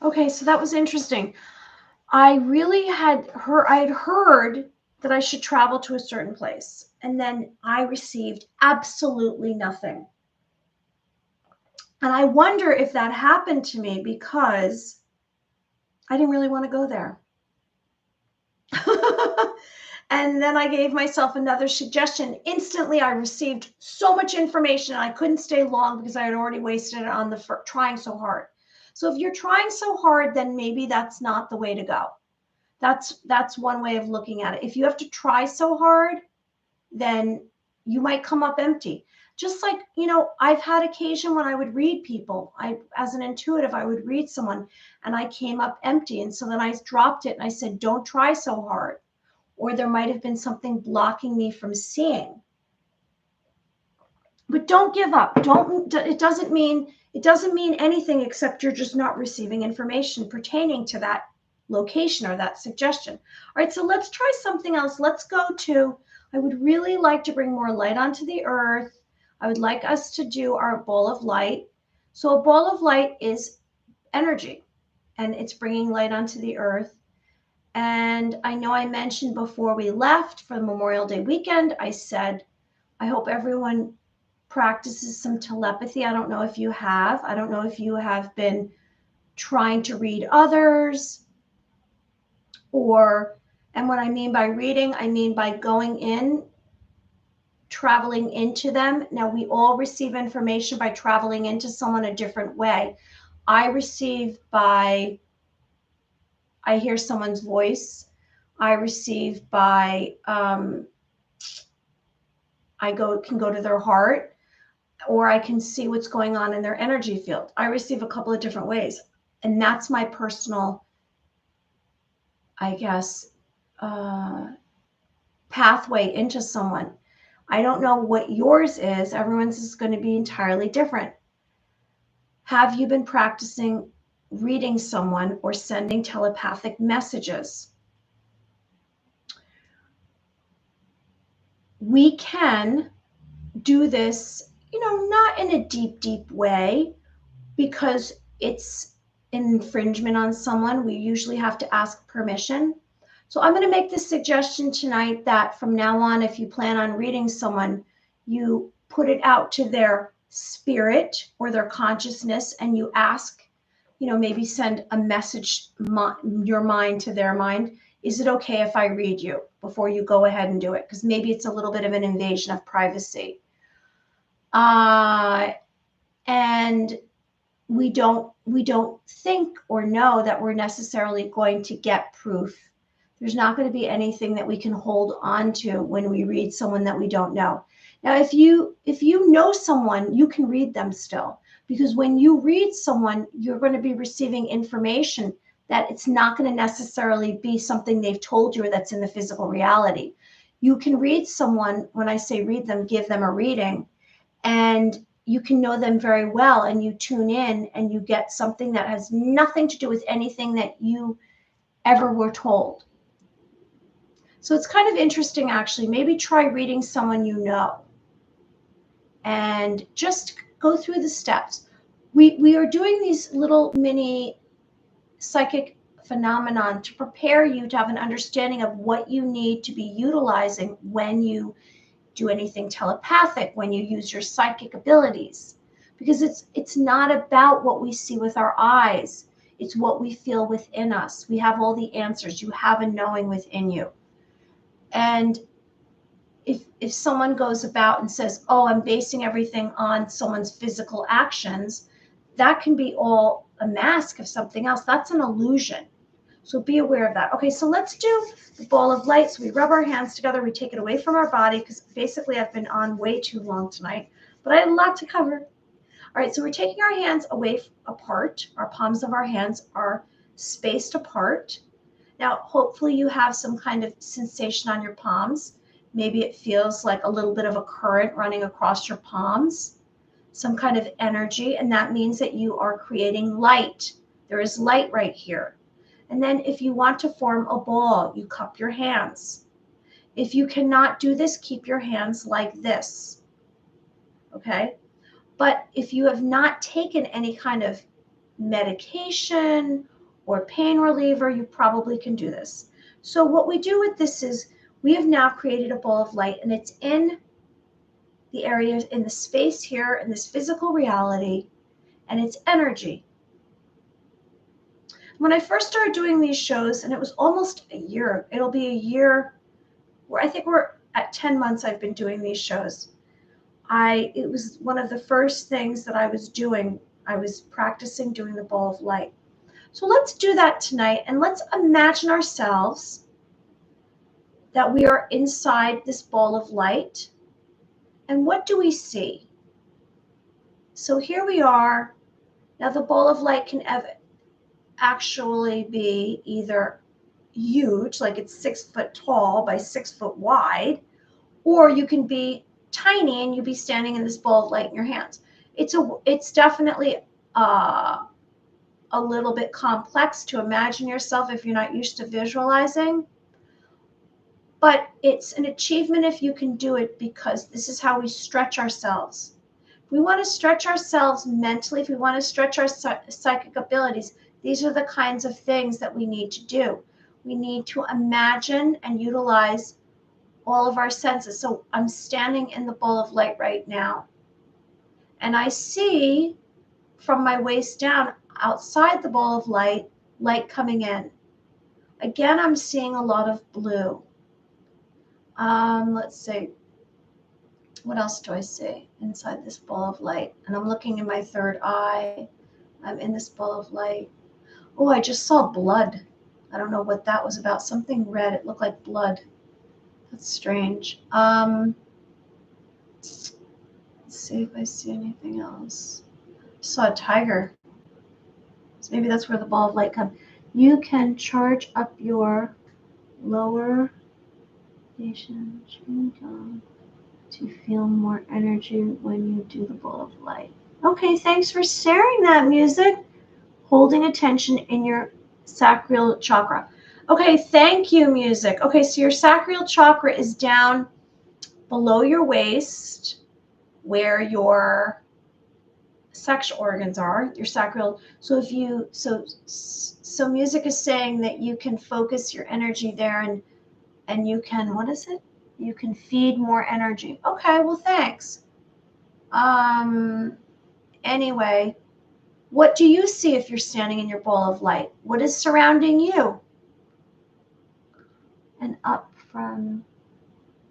Okay, so that was interesting. I had heard that I should travel to a certain place, and then I received absolutely nothing. And I wonder if that happened to me because I didn't really want to go there. And then I gave myself another suggestion. Instantly, I received so much information. I couldn't stay long because I had already wasted it on trying so hard. So if you're trying so hard, then maybe that's not the way to go. That's one way of looking at it. If you have to try so hard, then you might come up empty. Just like, I've had occasion when I would read people. As an intuitive, I would read someone and I came up empty. And so then I dropped it and I said, don't try so hard. Or there might have been something blocking me from seeing. But don't give up. It doesn't mean anything except you're just not receiving information pertaining to that location or that suggestion. All right, so let's try something else. Let's go to, I would really like to bring more light onto the earth. I would like us to do our ball of light. So a ball of light is energy, and it's bringing light onto the earth. And I know I mentioned before we left for the Memorial Day weekend, I said, I hope everyone practices some telepathy. I don't know if you have. I don't know if you have been trying to read others, and what I mean by reading, I mean by going in, traveling into them. Now, we all receive information by traveling into someone a different way. I receive by, I hear someone's voice. I receive by, can go to their heart, or I can see what's going on in their energy field. I receive a couple of different ways. And that's my personal, I guess, pathway into someone. I don't know what yours is. Everyone's is going to be entirely different. Have you been practicing reading someone or sending telepathic messages? We can do this, not in a deep, deep way, because it's an infringement on someone. We usually have to ask permission. So I'm going to make this suggestion tonight that from now on, if you plan on reading someone, you put it out to their spirit or their consciousness and you ask, maybe send a message, your mind to their mind. Is it okay if I read you, before you go ahead and do it? Because maybe it's a little bit of an invasion of privacy. And we don't think or know that we're necessarily going to get proof. There's not going to be anything that we can hold on to when we read someone that we don't know. Now, if you know someone, you can read them still, because when you read someone, you're going to be receiving information that it's not going to necessarily be something they've told you or that's in the physical reality. You can read someone, when I say read them, give them a reading, and you can know them very well, and you tune in and you get something that has nothing to do with anything that you ever were told. So it's kind of interesting, actually. Maybe try reading someone you know and just go through the steps. We are doing these little mini psychic phenomenon to prepare you to have an understanding of what you need to be utilizing when you do anything telepathic, when you use your psychic abilities, because it's not about what we see with our eyes. It's what we feel within us. We have all the answers. You have a knowing within you. And if someone goes about and says, oh, I'm basing everything on someone's physical actions, that can be all a mask of something else. That's an illusion. So be aware of that. Okay, so let's do the ball of light. So we rub our hands together. We take it away from our body, because basically I've been on way too long tonight, but I had a lot to cover. All right, so we're taking our hands away apart. Our palms of our hands are spaced apart. Now, hopefully you have some kind of sensation on your palms. Maybe it feels like a little bit of a current running across your palms, some kind of energy, and that means that you are creating light. There is light right here. And then if you want to form a ball, you cup your hands. If you cannot do this, keep your hands like this, okay? But if you have not taken any kind of medication or pain reliever, you probably can do this. So what we do with this is we have now created a ball of light, and it's in the area, in the space here, in this physical reality, and it's energy. When I first started doing these shows, and it was almost a year, it'll be a year, I think we're at 10 months I've been doing these shows. It was one of the first things that I was doing. I was practicing doing the ball of light. So let's do that tonight, and let's imagine ourselves that we are inside this ball of light. And what do we see? So here we are. Now the ball of light can actually be either huge, like it's 6 foot tall by 6 foot wide, or you can be tiny and you be standing in this ball of light in your hands. It's definitely a little bit complex to imagine yourself if you're not used to visualizing, but it's an achievement if you can do it, because this is how we stretch ourselves. If we want to stretch ourselves mentally, if we want to stretch our psychic abilities, these are the kinds of things that we need to do. We need to imagine and utilize all of our senses. So I'm standing in the ball of light right now, and I see from my waist down outside the ball of light coming in. Again, I'm seeing a lot of blue. Let's see. What else do I see inside this ball of light? And I'm looking in my third eye. I'm in this ball of light. Oh, I just saw blood. I don't know what that was about. Something red. It looked like blood. That's strange. Let's see if I see anything else. I saw a tiger. So maybe that's where the ball of light comes. You can charge up your lower station to feel more energy when you do the ball of light. Okay, thanks for sharing that, music. Holding attention in your sacral chakra. Okay, thank you, music. Okay, so your sacral chakra is down below your waist, where your sexual organs are, your sacral. So if you, so music is saying that you can focus your energy there, and you can, what is it? You can feed more energy. Okay, well, thanks. Anyway, what do you see if you're standing in your ball of light? What is surrounding you? And up from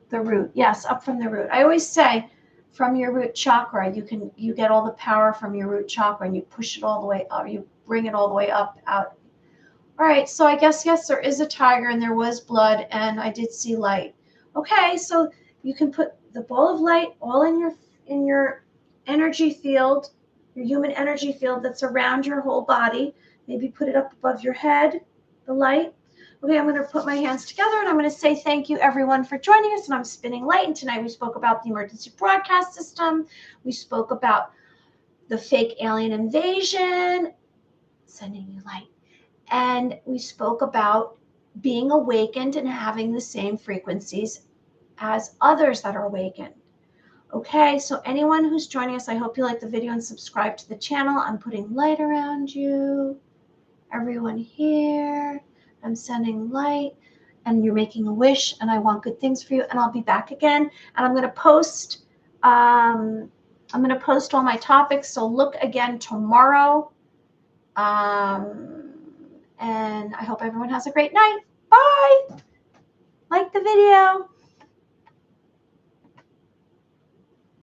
the root. Yes, up from the root. I always say from your root chakra, you get all the power from your root chakra, and you push it all the way up. You bring it all the way up, out. All right, so I guess, yes, there is a tiger, and there was blood, and I did see light. Okay, so you can put the ball of light all in your energy field, your human energy field that's around your whole body. Maybe put it up above your head, the light. Okay, I'm going to put my hands together, and I'm going to say thank you, everyone, for joining us. And I'm spinning light. And tonight we spoke about the emergency broadcast system. We spoke about the fake alien invasion, sending you light. And we spoke about being awakened and having the same frequencies as others that are awakened. Okay, so anyone who's joining us, I hope you like the video and subscribe to the channel. I'm putting light around you. Everyone here, I'm sending light, and you're making a wish, and I want good things for you, and I'll be back again. And I'm going to post all my topics, so look again tomorrow. And I hope everyone has a great night. Bye. Like the video.